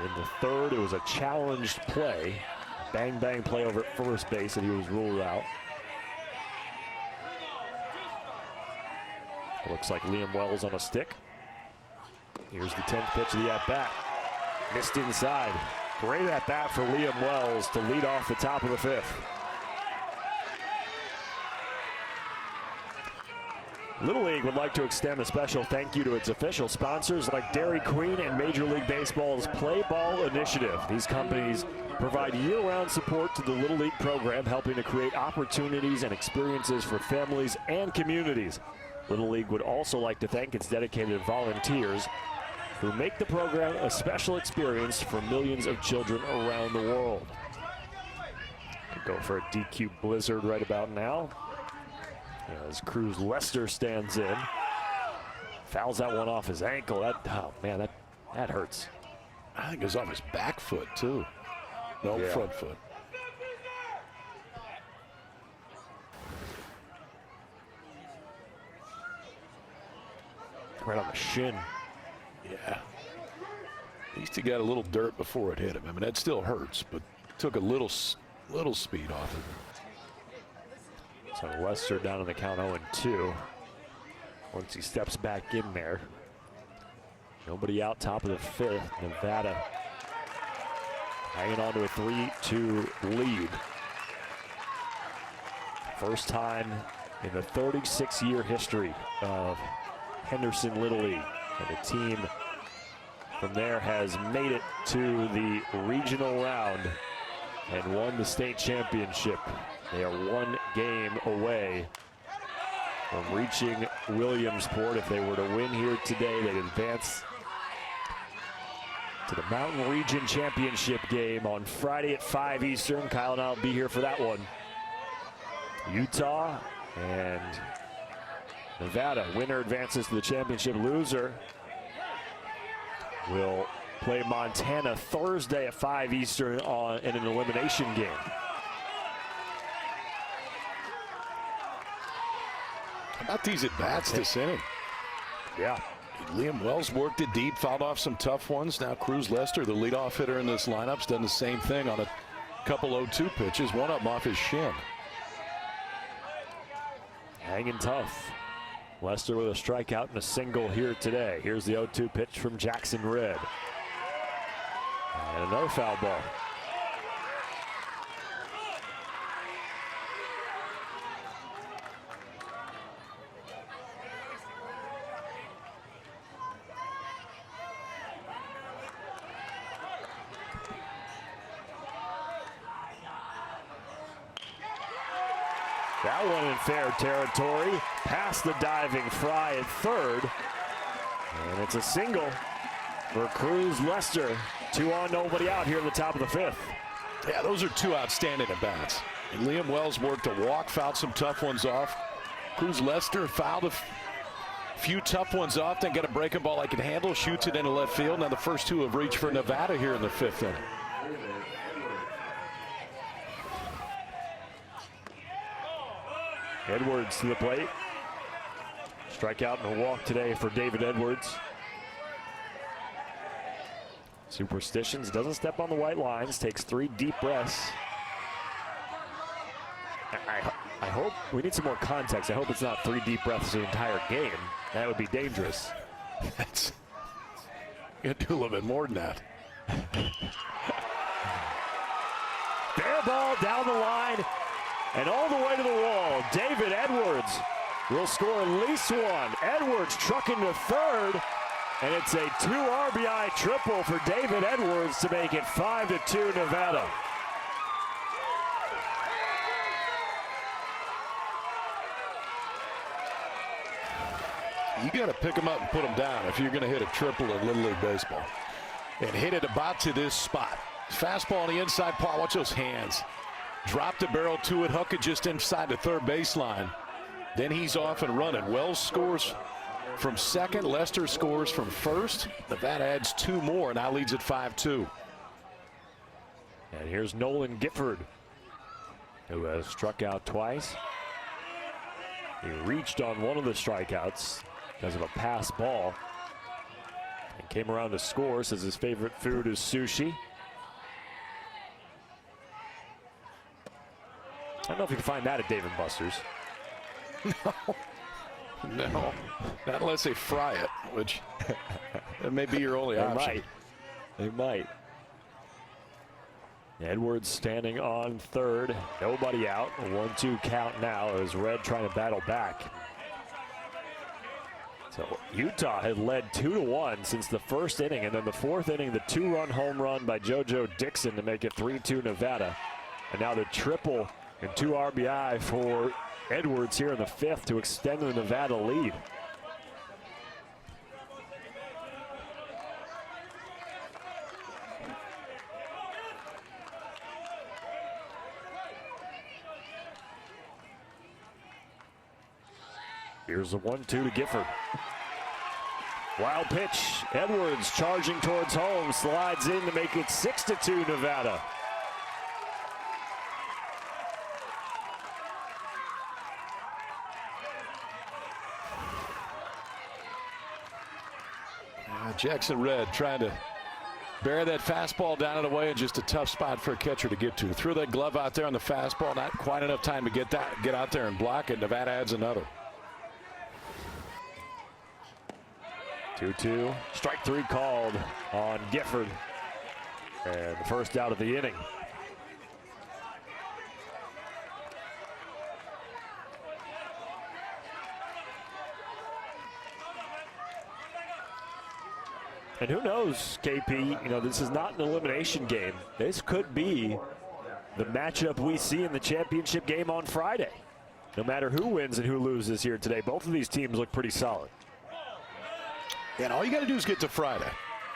in the third. It was a challenged play. Bang, bang play over at first base, and he was ruled out. Looks like Liam Wells on a stick. Here's the 10th pitch of the at-bat. Missed inside. Great at-bat for Liam Wells to lead off the top of the fifth. Little League would like to extend a special thank you to its official sponsors like Dairy Queen and Major League Baseball's Play Ball Initiative. These companies provide year-round support to the Little League program, helping to create opportunities and experiences for families and communities. Little League would also like to thank its dedicated volunteers who make the program a special experience for millions of children around the world. Could go for a DQ blizzard right about now. As Cruz Lester stands in. Fouls that one off his ankle. Oh man, that hurts. I think it was off his back foot too. No, yeah. Front foot. Right on the shin. Yeah. At least he got a little dirt before it hit him. I mean, that still hurts, but took a little speed off of him. So Lester down on the count 0-2. Once he steps back in there. Nobody out, top of the fifth. Nevada hanging on to a 3-2 lead. First time in the 36-year history of Henderson Little League. And the team from there has made it to the regional round and won the state championship. They are one game away from reaching Williamsport. If they were to win here today, they'd advance to the Mountain Region Championship game on Friday at 5 Eastern. Kyle and I will be here for that one. Utah and Nevada. Winner advances to the championship. Loser will play Montana Thursday at 5 Eastern in an elimination game. How about these at-bats this inning? Yeah. Liam Wells worked it deep, fouled off some tough ones. Now Cruz Lester, the leadoff hitter in this lineup's done the same thing on a couple 0-2 pitches, one of them off his shin. Hanging tough. Lester with a strikeout and a single here today. Here's the 0-2 pitch from Jackson Red. And another foul ball. That one in fair territory, past the diving Fry at third. And it's a single for Cruz Lester. 2 on, nobody out here in the top of the fifth. Yeah, those are two outstanding at-bats. And Liam Wells worked a walk, fouled some tough ones off. Cruz Lester fouled a few tough ones off, then got a breaking ball I can handle, shoots it into left field. Now the first two have reached for Nevada here in the fifth inning. Edwards to the plate. Strikeout and a walk today for David Edwards. Superstitions, doesn't step on the white lines, takes 3 deep breaths. I hope, we need some more context. I hope it's not 3 deep breaths the entire game. That would be dangerous. That's, you gotta do a little bit more than that. Fair ball down the line and all the way to the wall. David Edwards will score at least one. Edwards trucking to third, and it's a 2 RBI triple for David Edwards to make it 5-2 Nevada. You got to pick them up and put them down if you're going to hit a triple in Little League Baseball. And hit it about to this spot. Fastball on the inside part. Watch those hands. Drop the barrel to it. Huck it just inside the third baseline. then he's off and running. Wells scores from second. Lester scores from first. Nevada adds 2 more, and now leads at 5-2. And here's Nolan Gifford, who has struck out twice. He reached on one of the strikeouts because of a pass ball and came around to score. Says his favorite food is sushi. I don't know if you can find that at Dave & Buster's. No, not unless they fry it, which that may be your only option. They might. Edwards standing on third. Nobody out. A 1-2 count now as Red trying to battle back. So Utah had led 2-1 since the first inning, and then the fourth inning, the 2-run home run by JoJo Dixon to make it 3-2 Nevada. And now the triple and 2 RBI for Edwards here in the fifth to extend the Nevada lead. Here's the 1-2 to Gifford. Wild pitch. Edwards charging towards home, slides in to make it 6-2 Nevada. Jackson Red trying to bury that fastball down and away, and just a tough spot for a catcher to get to. Threw that glove out there on the fastball, not quite enough time to get out there and block it. Nevada adds another. 2-2. Strike 3 called on Gifford. And the first out of the inning. And who knows, KP, you know, this is not an elimination game. This could be the matchup we see in the championship game on Friday. No matter who wins and who loses here today, both of these teams look pretty solid. And all you got to do is get to Friday.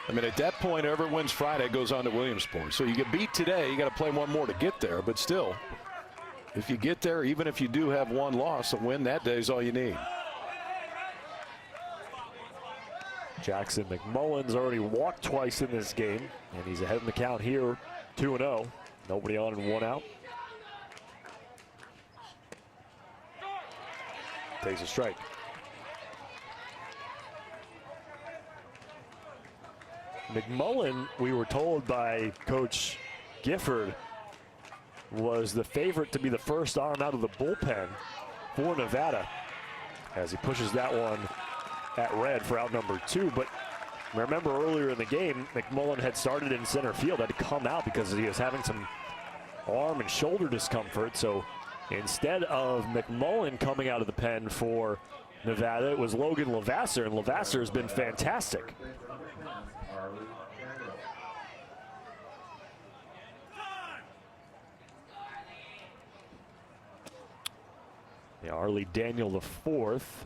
I mean, at that point, whoever wins Friday goes on to Williamsport. So you get beat today, you got to play one more to get there. But still, if you get there, even if you do have one loss, a win that day is all you need. Jackson McMullen's already walked twice in this game, and he's ahead in the count here, 2-0. Nobody on and 1 out. Takes a strike. McMullen, we were told by Coach Gifford, was the favorite to be the first arm out of the bullpen for Nevada as he pushes that one at Red for out number 2. But remember earlier in the game, McMullen had started in center field, had to come out because he was having some arm and shoulder discomfort. So instead of McMullen coming out of the pen for Nevada, it was Logan Lavasser, and Lavasser has been fantastic. The Arlie Daniel the fourth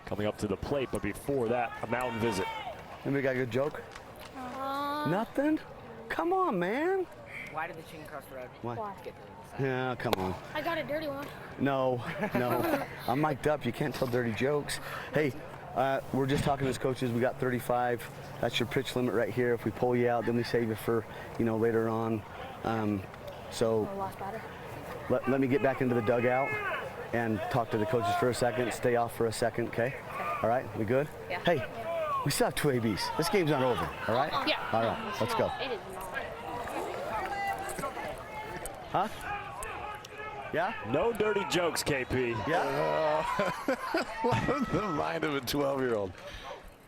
coming up to the plate, but before that, a mountain visit. Anybody got a good joke? Nothing? Come on, man. Why did the chicken cross the road? Why? Get to the side. Yeah, come on. I got a dirty one. No. I'm mic'd up. You can't tell dirty jokes. Hey, we're just talking as coaches. We got 35. That's your pitch limit right here. If we pull you out, then we save you for, later on. So let me get back into the dugout and talk to the coaches for a second. Stay off for a second, okay? All right, we good? Yeah. Hey, we still have 2 ABs. This game's not over, all right? Yeah. All right, let's go. It is Huh? not. Yeah? No dirty jokes, KP. Yeah? The mind of a 12-year-old.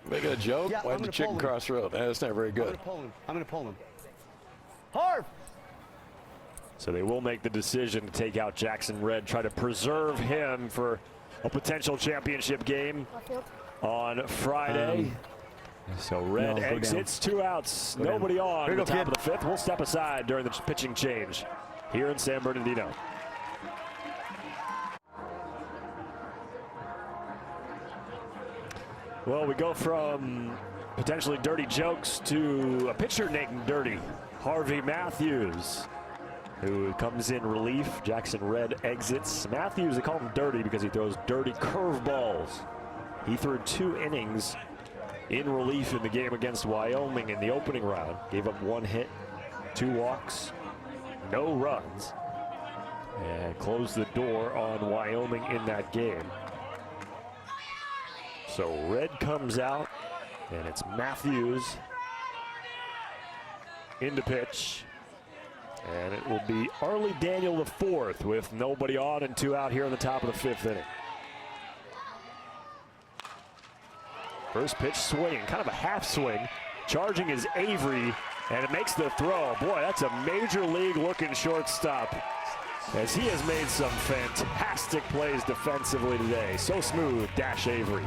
Making a joke? Yeah, Why did the chicken cross the road? That's not very good. I'm going to pull him. Harv! So they will make the decision to take out Jackson Red, try to preserve him for a potential championship game on Friday. So Red exits, 2 outs, nobody on the top of the fifth. We'll step aside during the pitching change here in San Bernardino. Well, we go from potentially dirty jokes to a pitcher named Dirty, Harvey Matthews. who comes in relief. Jackson Red exits. Matthews, they call him dirty because he throws dirty curveballs. He threw 2 innings in relief in the game against Wyoming in the opening round. Gave up 1 hit, 2 walks, no runs, and closed the door on Wyoming in that game. So Red comes out, and it's Matthews into pitch. And it will be Arlie Daniel IV with nobody on and 2 out here in the top of the 5th inning. First pitch swinging, kind of a half swing. Charging is Avery, and it makes the throw. Boy, that's a major league looking shortstop, as he has made some fantastic plays defensively today. So smooth, Dash Avery.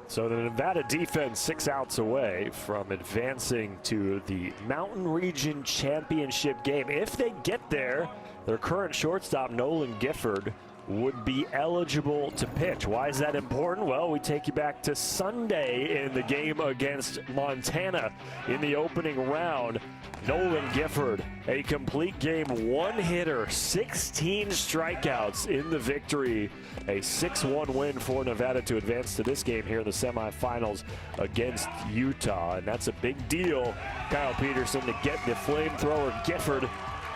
So the Nevada defense 6 outs away from advancing to the Mountain Region Championship game. If they get there, their current shortstop, Nolan Gifford, would be eligible to pitch. Why is that important? Well, we take you back to Sunday in the game against Montana in the opening round. Nolan Gifford, a complete game 1-hitter, 16 strikeouts in the victory. A 6-1 win for Nevada to advance to this game here in the semifinals against Utah. And that's a big deal, Kyle Peterson, to get the flamethrower Gifford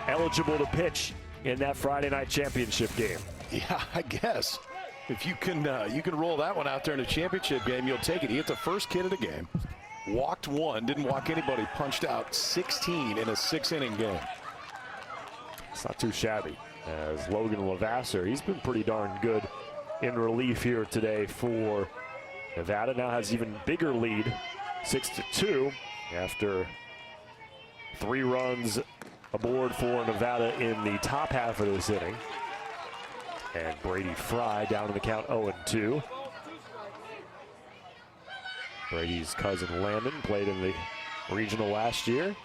eligible to pitch in that Friday night championship game. Yeah, I guess. If you can roll that one out there in a championship game, you'll take it. He hit the first kid of the game, walked 1, didn't walk anybody, punched out 16 in a 6-inning game. It's not too shabby. As Logan Lavasser, he's been pretty darn good in relief here today for Nevada. Now has even bigger lead, 6-2, after 3 runs aboard for Nevada in the top half of this inning. And Brady Fry down in the count 0-2. Brady's cousin Landon played in the regional last year.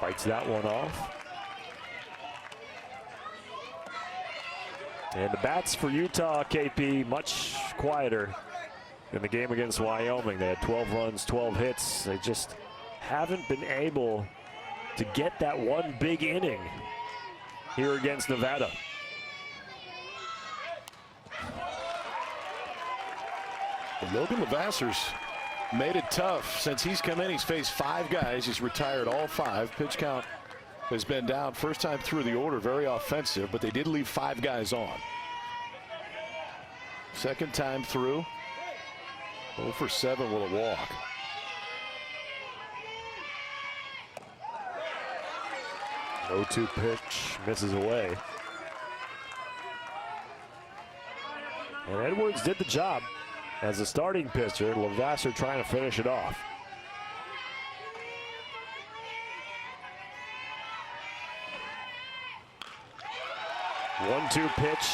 Fights that one off. And the bats for Utah, KP, much quieter in the game against Wyoming. They had 12 runs, 12 hits. They just haven't been able to get that one big inning here against Nevada. Logan Lavasser's made it tough since he's come in. He's faced 5 guys. He's retired all 5. Pitch count has been down. First time through the order, very offensive, but they did leave 5 guys on. Second time through, 0 for 7 with a walk. No 2 pitch, misses away. And Edwards did the job as a starting pitcher. Lavasser trying to finish it off. One-two pitch,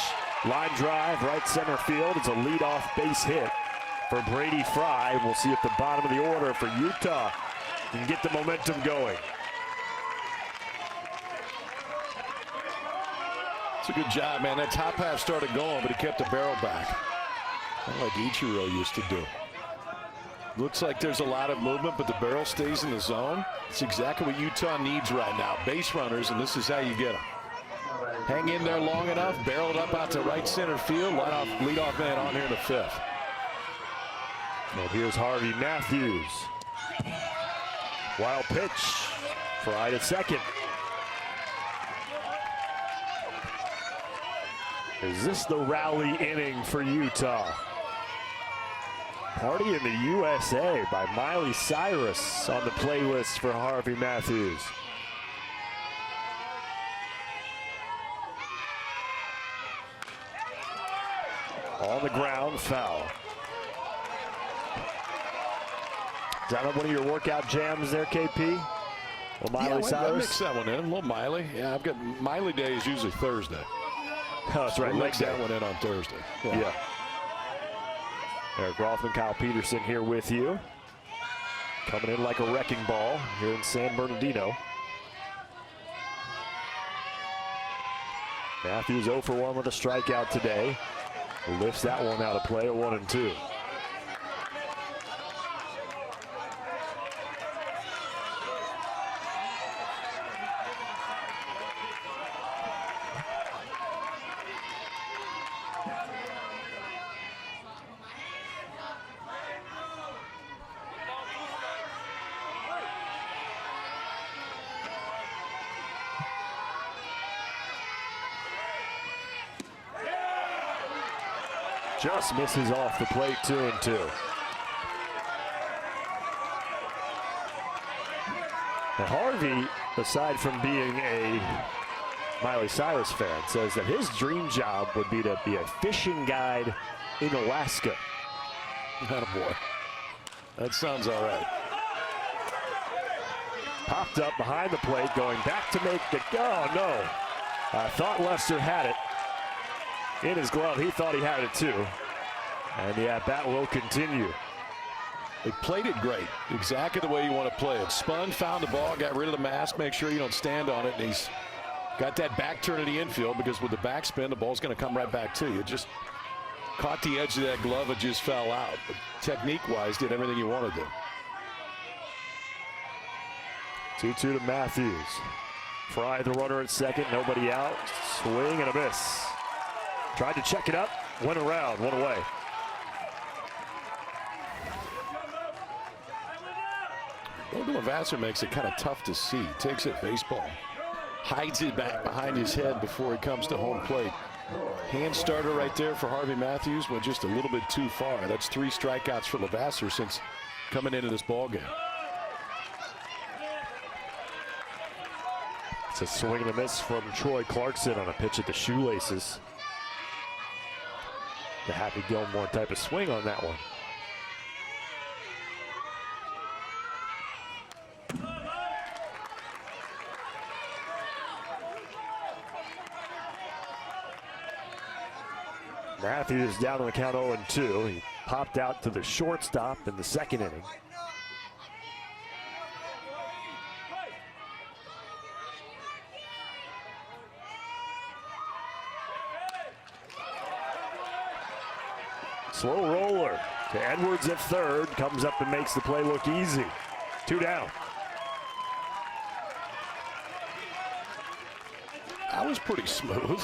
line drive, right center field. It's a leadoff base hit for Brady Fry. We'll see if the bottom of the order for Utah can get the momentum going. It's a good job, man. That top half started going, but he kept the barrel back. Kind of like Ichiro used to do. Looks like there's a lot of movement, but the barrel stays in the zone. It's exactly what Utah needs right now. Base runners, and this is how you get them. Hang in there long enough, barrel it up out to right center field, leadoff man on here in the 5th. And here's Harvey Matthews. Wild pitch. Fry to second. Is this the rally inning for Utah? Party in the USA by Miley Cyrus on the playlist for Harvey Matthews. On the ground, foul. Is that one of your workout jams there, KP? Well, Miley Cyrus? I mix that one in. A little Miley. Yeah, I've got Miley Day is usually Thursday. Oh, that's right. Mix that one in on Thursday. Yeah. Eric Rothman, Kyle Peterson here with you. Coming in like a wrecking ball here in San Bernardino. Matthews 0 for 1 with a strikeout today. Lifts that one out of play, 1-2. Just misses off the plate, 2-2. Now Harvey, aside from being a Miley Cyrus fan, says that his dream job would be to be a fishing guide in Alaska. Attaboy. That sounds all right. Popped up behind the plate, going back to make the, oh no. I thought Lester had it in his glove. He thought he had it too. And the at-bat will continue. They played it great, exactly the way you want to play it. Spun, found the ball, got rid of the mask, make sure you don't stand on it, and he's got that back turn to the infield, because with the backspin, the ball's going to come right back to you. Just caught the edge of that glove, it just fell out. But technique-wise, did everything you wanted to. 2-2 to Matthews. Fry the runner at second, nobody out. Swing and a miss. Tried to check it up, went around, one away. Golden Vassar makes it kind of tough to see. Takes it baseball, hides it back behind his head before he comes to home plate. Hand starter right there for Harvey Matthews went just a little bit too far. That's 3 strikeouts for Levasseur since coming into this ball game. It's a swing and a miss from Troy Clarkson on a pitch at the shoelaces. The Happy Gilmore type of swing on that one. Matthews down on the count 0-2. He popped out to the shortstop in the second inning. Slow roller to Edwards at third. Comes up and makes the play look easy. 2 down. That was pretty smooth.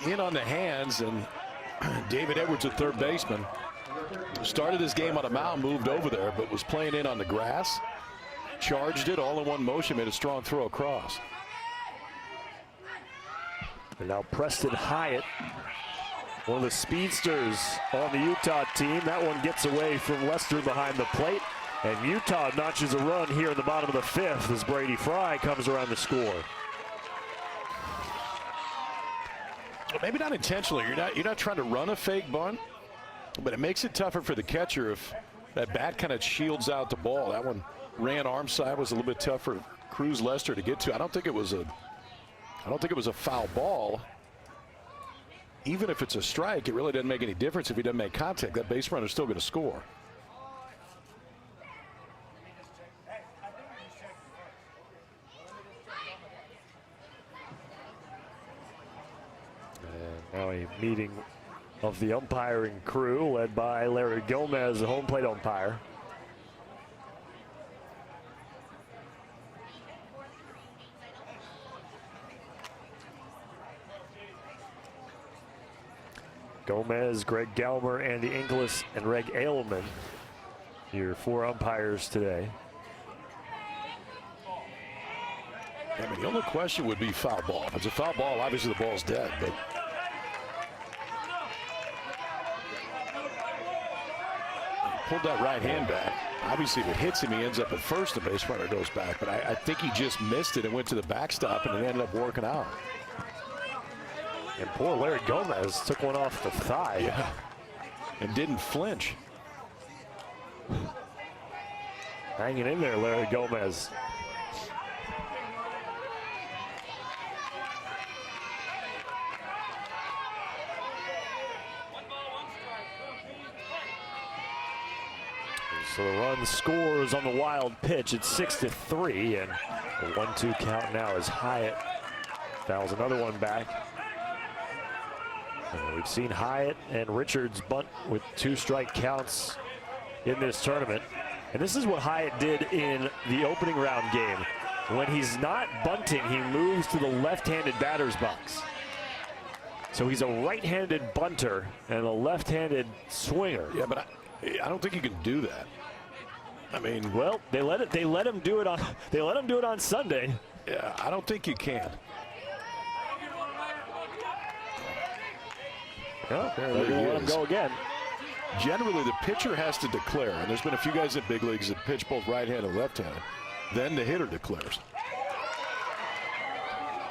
In on the hands, and David Edwards, at third baseman, started his game on a mound, moved over there, but was playing in on the grass. Charged it all in one motion, made a strong throw across. And now Preston Hyatt, one of the speedsters on the Utah team. That one gets away from Lester behind the plate. And Utah notches a run here in the bottom of the 5th as Brady Fry comes around to score. Maybe not intentionally. You're not trying to run a fake bunt, but it makes it tougher for the catcher if that bat kind of shields out the ball. That one ran arm side, was a little bit tougher for Cruz Lester to get to. I don't think it was a foul ball. Even if it's a strike, it really doesn't make any difference if he doesn't make contact. That base runner's still going to score. Now a meeting of the umpiring crew led by Larry Gomez, the home plate umpire. Gomez, Greg Galmer, Andy Inglis, and Reg Ailman, your 4 umpires today. I mean, the only question would be foul ball. If it's a foul ball, obviously the ball's dead, but pulled that right hand back. Obviously, if it hits him, he ends up at first. The base runner goes back, but I think he just missed it and went to the backstop, and it ended up working out. And poor Larry Gomez took one off the thigh. Yeah, and didn't flinch. Hanging in there, Larry Gomez. So the run scores on the wild pitch. It's 6-3, and the 1-2 count now as Hyatt fouls another one back. And we've seen Hyatt and Richards bunt with 2 strike counts in this tournament. And this is what Hyatt did in the opening round game. When he's not bunting, he moves to the left-handed batter's box. So he's a right-handed bunter and a left-handed swinger. Yeah, but I don't think you can do that. I mean, well, they let him do it on Sunday. Yeah, I don't think you can. Oh, they're going to let him go again. Generally, the pitcher has to declare, and there's been a few guys in big leagues that pitch both right-handed and left-handed. Then the hitter declares.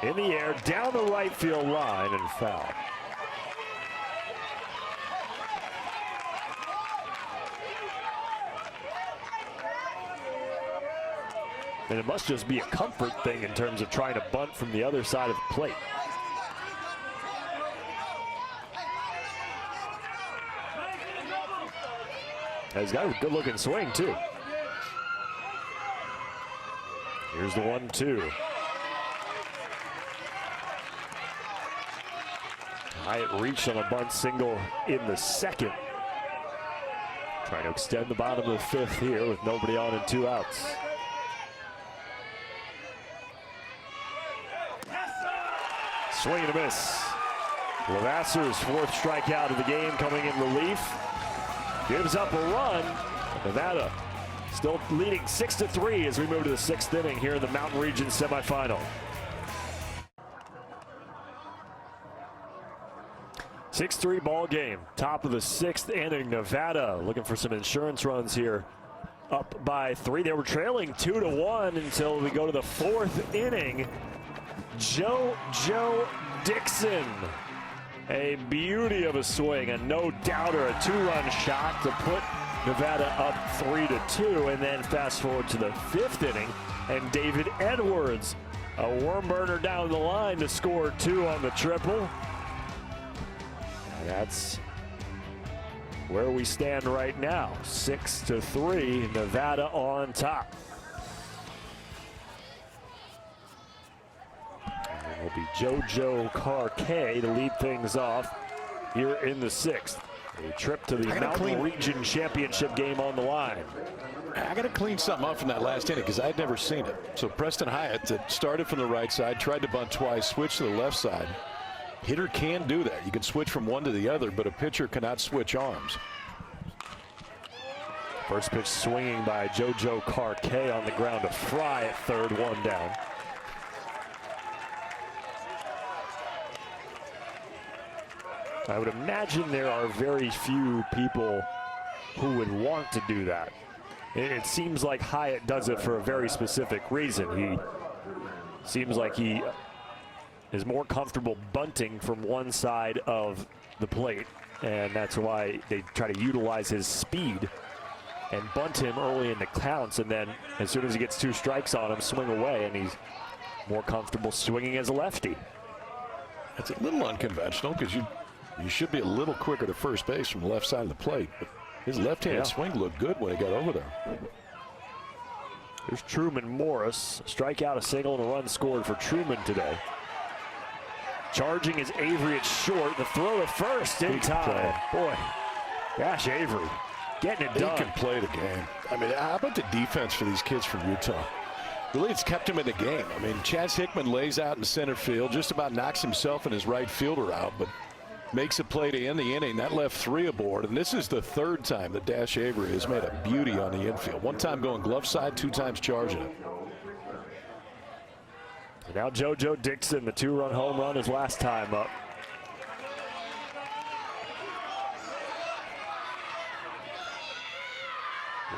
In the air, down the right field line, and foul. And it must just be a comfort thing in terms of trying to bunt from the other side of the plate. He's got a good-looking swing, too. Here's the 1-2. Hyatt reached on a bunt single in the second. Trying to extend the bottom of the fifth here with nobody on and 2 outs. Swing and a miss. Lavasser's 4th strikeout of the game coming in relief. Gives up a run. Nevada still leading 6-3 as we move to the 6th inning here in the Mountain Region semifinal. 6-3 ball game. Top of the 6th inning. Nevada looking for some insurance runs here. Up by 3. They were trailing 2-1 until we go to the 4th inning. JoJo Dixon. A beauty of a swing, a no-doubter, a 2-run shot to put Nevada up 3-2. And then fast forward to the 5th inning, and David Edwards, a worm burner down the line to score 2 on the triple. And that's where we stand right now, 6-3, Nevada on top. It will be JoJo Carquet to lead things off here in the 6th. A trip to the Mountain Region Championship game on the line. I got to clean something up from that last inning because I'd never seen it. So Preston Hyatt that started from the right side, tried to bunt twice, switched to the left side. Hitter can do that. You can switch from one to the other, but a pitcher cannot switch arms. First pitch swinging by JoJo Carquet on the ground to Fry at 3rd, 1 down. I would imagine there are very few people who would want to do that. It seems like Hyatt does it for a very specific reason. He seems like he is more comfortable bunting from one side of the plate, and that's why they try to utilize his speed and bunt him early in the counts, and then as soon as he gets 2 strikes on him, swing away, and he's more comfortable swinging as a lefty. That's a little unconventional because you should be a little quicker to first base from the left side of the plate, but his left-handed swing looked good when he got over there. There's Truman Morris. Strikeout, a single, and a run scored for Truman today. Charging is Avery at short. The throw to first in time. Boy, Dash Avery getting it done. He can play the game. I mean, how about the defense for these kids from Utah? Really, it's kept him in the game. I mean, Chaz Hickman lays out in center field, just about knocks himself and his right fielder out, but makes a play to end the inning. That left 3 aboard, and this is the 3rd time that Dash Avery has made a beauty on the infield. 1 time going glove side, 2 times charging it. And now JoJo Dixon, the 2-run home run his last time up.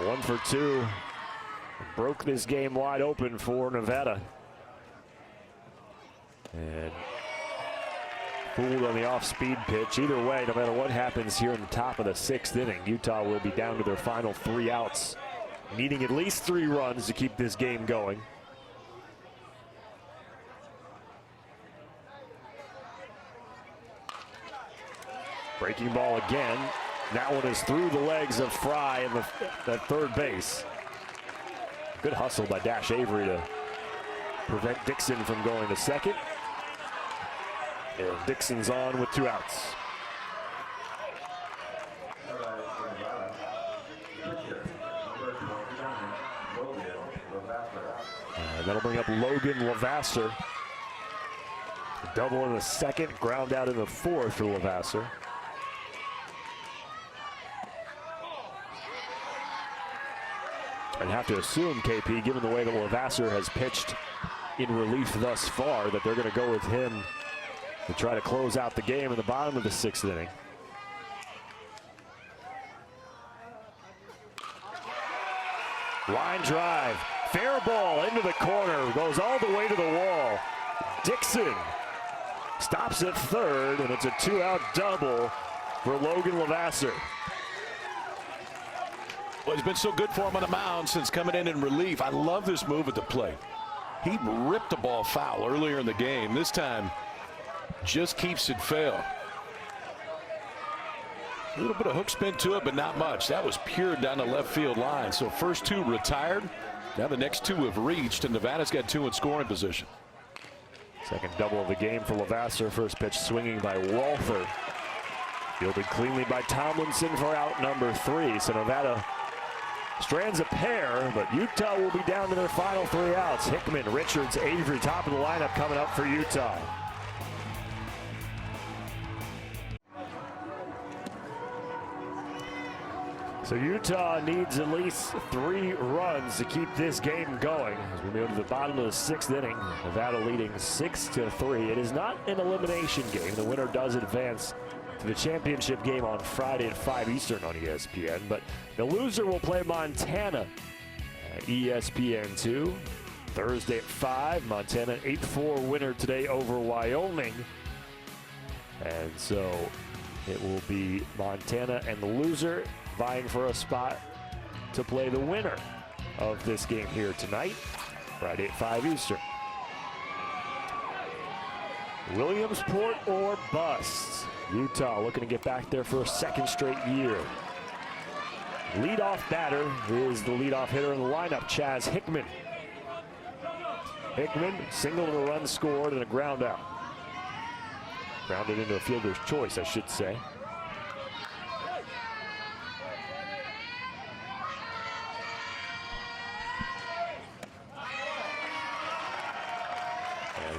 One for 2. Broke this game wide open for Nevada. And fooled on the off-speed pitch. Either way, no matter what happens here in the top of the 6th inning, Utah will be down to their final 3 outs, needing at least 3 runs to keep this game going. Breaking ball again. That one is through the legs of Fry at 3rd base. Good hustle by Dash Avery to prevent Dixon from going to 2nd. And Dixon's on with 2 outs. And that'll bring up Logan Lavasser. Double in the 2nd, ground out in the 4th for Lavasser. I'd have to assume, KP, given the way that Lavasser has pitched in relief thus far, that they're going to go with him to try to close out the game in the bottom of the 6th inning. Line drive. Fair ball into the corner. Goes all the way to the wall. Dixon stops at third, and it's a 2-out double for Logan Levasseur. Well, he's been so good for him on the mound since coming in relief. I love this move at the plate. He ripped the ball foul earlier in the game. This time, just keeps it fair. A little bit of hook spin to it, but not much. That was pure down the left field line. So first two retired. Now the next two have reached, and Nevada's got two in scoring position. Second double of the game for Levasseur. First pitch swinging by Walther. Fielded cleanly by Tomlinson for out number 3. So Nevada strands a pair, but Utah will be down to their final 3 outs. Hickman, Richards, Avery, top of the lineup coming up for Utah. So Utah needs at least 3 runs to keep this game going. As we move to the bottom of the 6th inning, Nevada leading 6-3. It is not an elimination game. The winner does advance to the championship game on Friday at 5 Eastern on ESPN. But the loser will play Montana at ESPN2 Thursday at 5. Montana 8-4 winner today over Wyoming. And so it will be Montana and the loser vying for a spot to play the winner of this game here tonight, Friday at 5 Eastern. Williamsport or bust. Utah looking to get back there for a 2nd straight year. Leadoff batter is the leadoff hitter in the lineup, Chaz Hickman. Hickman, single and a run scored and a ground out. Grounded into a fielder's choice, I should say.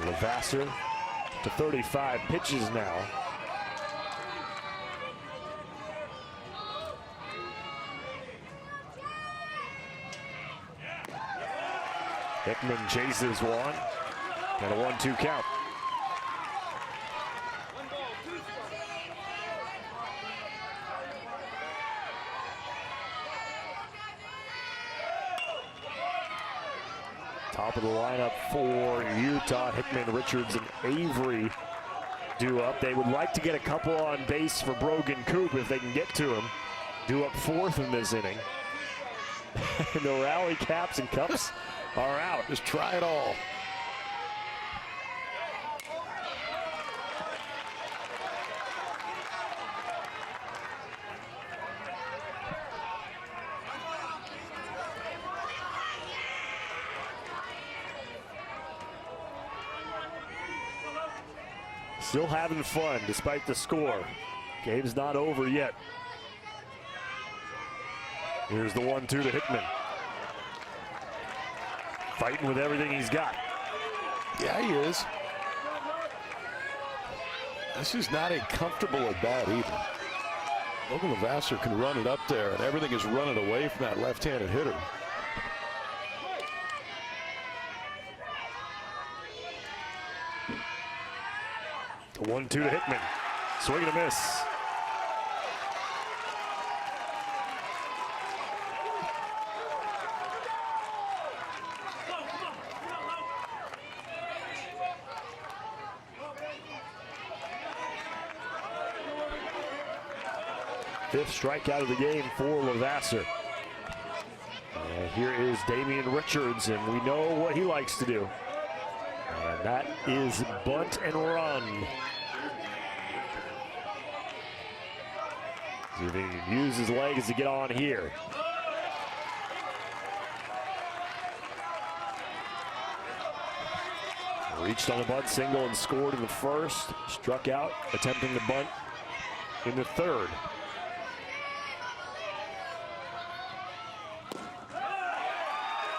Levasseur to 35 pitches now. Hickman chases one, and a 1-2 count. Top of the lineup for Utah. Hickman, Richards, and Avery due up. They would like to get a couple on base for Brogan Coop if they can get to him. Due up 4th in this inning. And the rally caps and cups are out. Just try it all. Still having fun despite the score. Game's not over yet. Here's the 1-2 to Hickman. Fighting with everything he's got. Yeah, he is. This is not a comfortable at bat either. Logan Levasseur can run it up there, and everything is running away from that left-handed hitter. The 1-2 to Hickman. Swing and a miss. Fifth strikeout of the game for Levasseur. And here is Damian Richards, and we know what he likes to do. And that is bunt and run. See if he can use his legs to get on here. Reached on a bunt single and scored in the 1st. Struck out, attempting the bunt in the 3rd.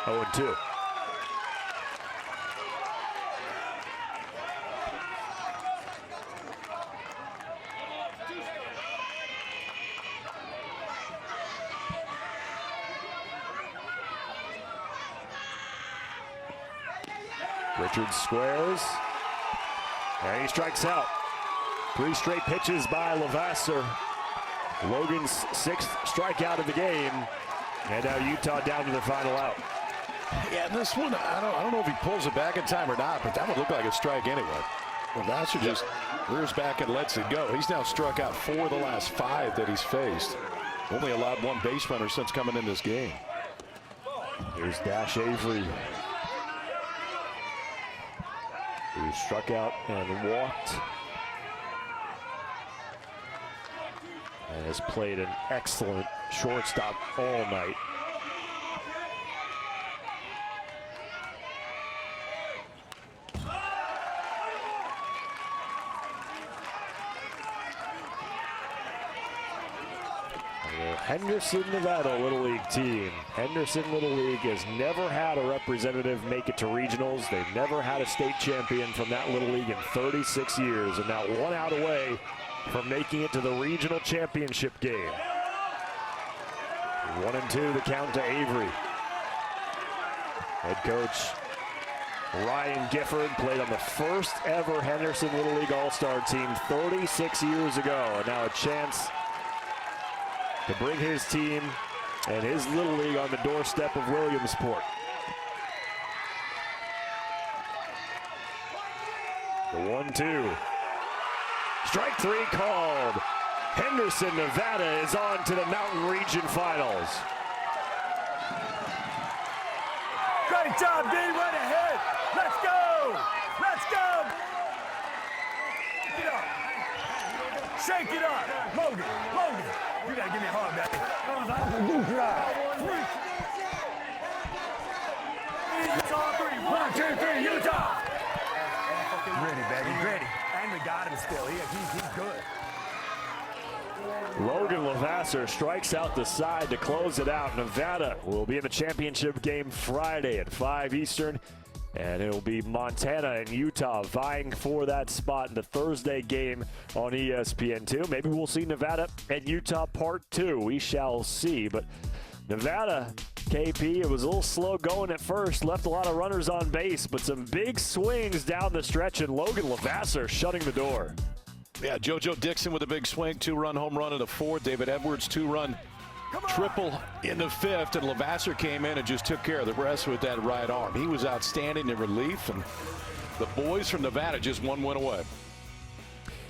Oh, 2. Richards squares, and he strikes out. 3 straight pitches by Levasseur. Logan's 6th strikeout of the game, And now Utah down to the final out. Yeah, and this one, I don't know if he pulls it back in time or not, but that would look like a strike anyway. Levasseur just rears back and lets it go. He's now struck out 4 of the last 5 that he's faced. Only allowed 1 base runner since coming in this game. Here's Dash Avery, who struck out and walked. And has played an excellent shortstop all night. Henderson, Nevada Little League team. Henderson Little League has never had a representative make it to regionals. They've never had a state champion from that Little League in 36 years, and now 1 out away from making it to the regional championship game. 1-2 the count to Avery. Head coach Ryan Gifford played on the first ever Henderson Little League All-Star team 36 years ago, and now a chance to bring his team and his Little League on the doorstep of Williamsport. The 1-2. Strike 3 called. Henderson, Nevada is on to the Mountain Region Finals. Great job, D. Right ahead. Let's go. Let's go. Get up. Shake it up. Logan. You gotta give me a hug, baby. Utah 3. 1, 2, 3. Utah. Ready, baby. Ready. And we got him still. He's good. Logan Levasseur strikes out the side to close it out. Nevada will be in the championship game Friday at 5 Eastern. And it will be Montana and Utah vying for that spot in the Thursday game on ESPN2. Maybe we'll see Nevada and Utah Part 2. We shall see. But Nevada, KP, it was a little slow going at first. Left a lot of runners on base, but some big swings down the stretch, and Logan Levasseur shutting the door. Yeah, JoJo Dixon with a big swing, 2-run home run in the 4th. David Edwards, 2-run triple in the 5th, and Levasseur came in and just took care of the rest with that right arm. He was outstanding in relief, and the boys from Nevada just 1 win away.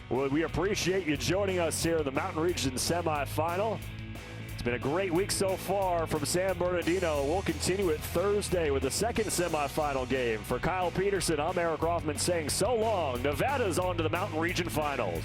Well, we appreciate you joining us here in the Mountain Region semifinal. It's been a great week so far from San Bernardino. We'll continue it Thursday with the second semifinal game. For Kyle Peterson, I'm Eric Rothman saying so long. Nevada's on to the Mountain Region Finals.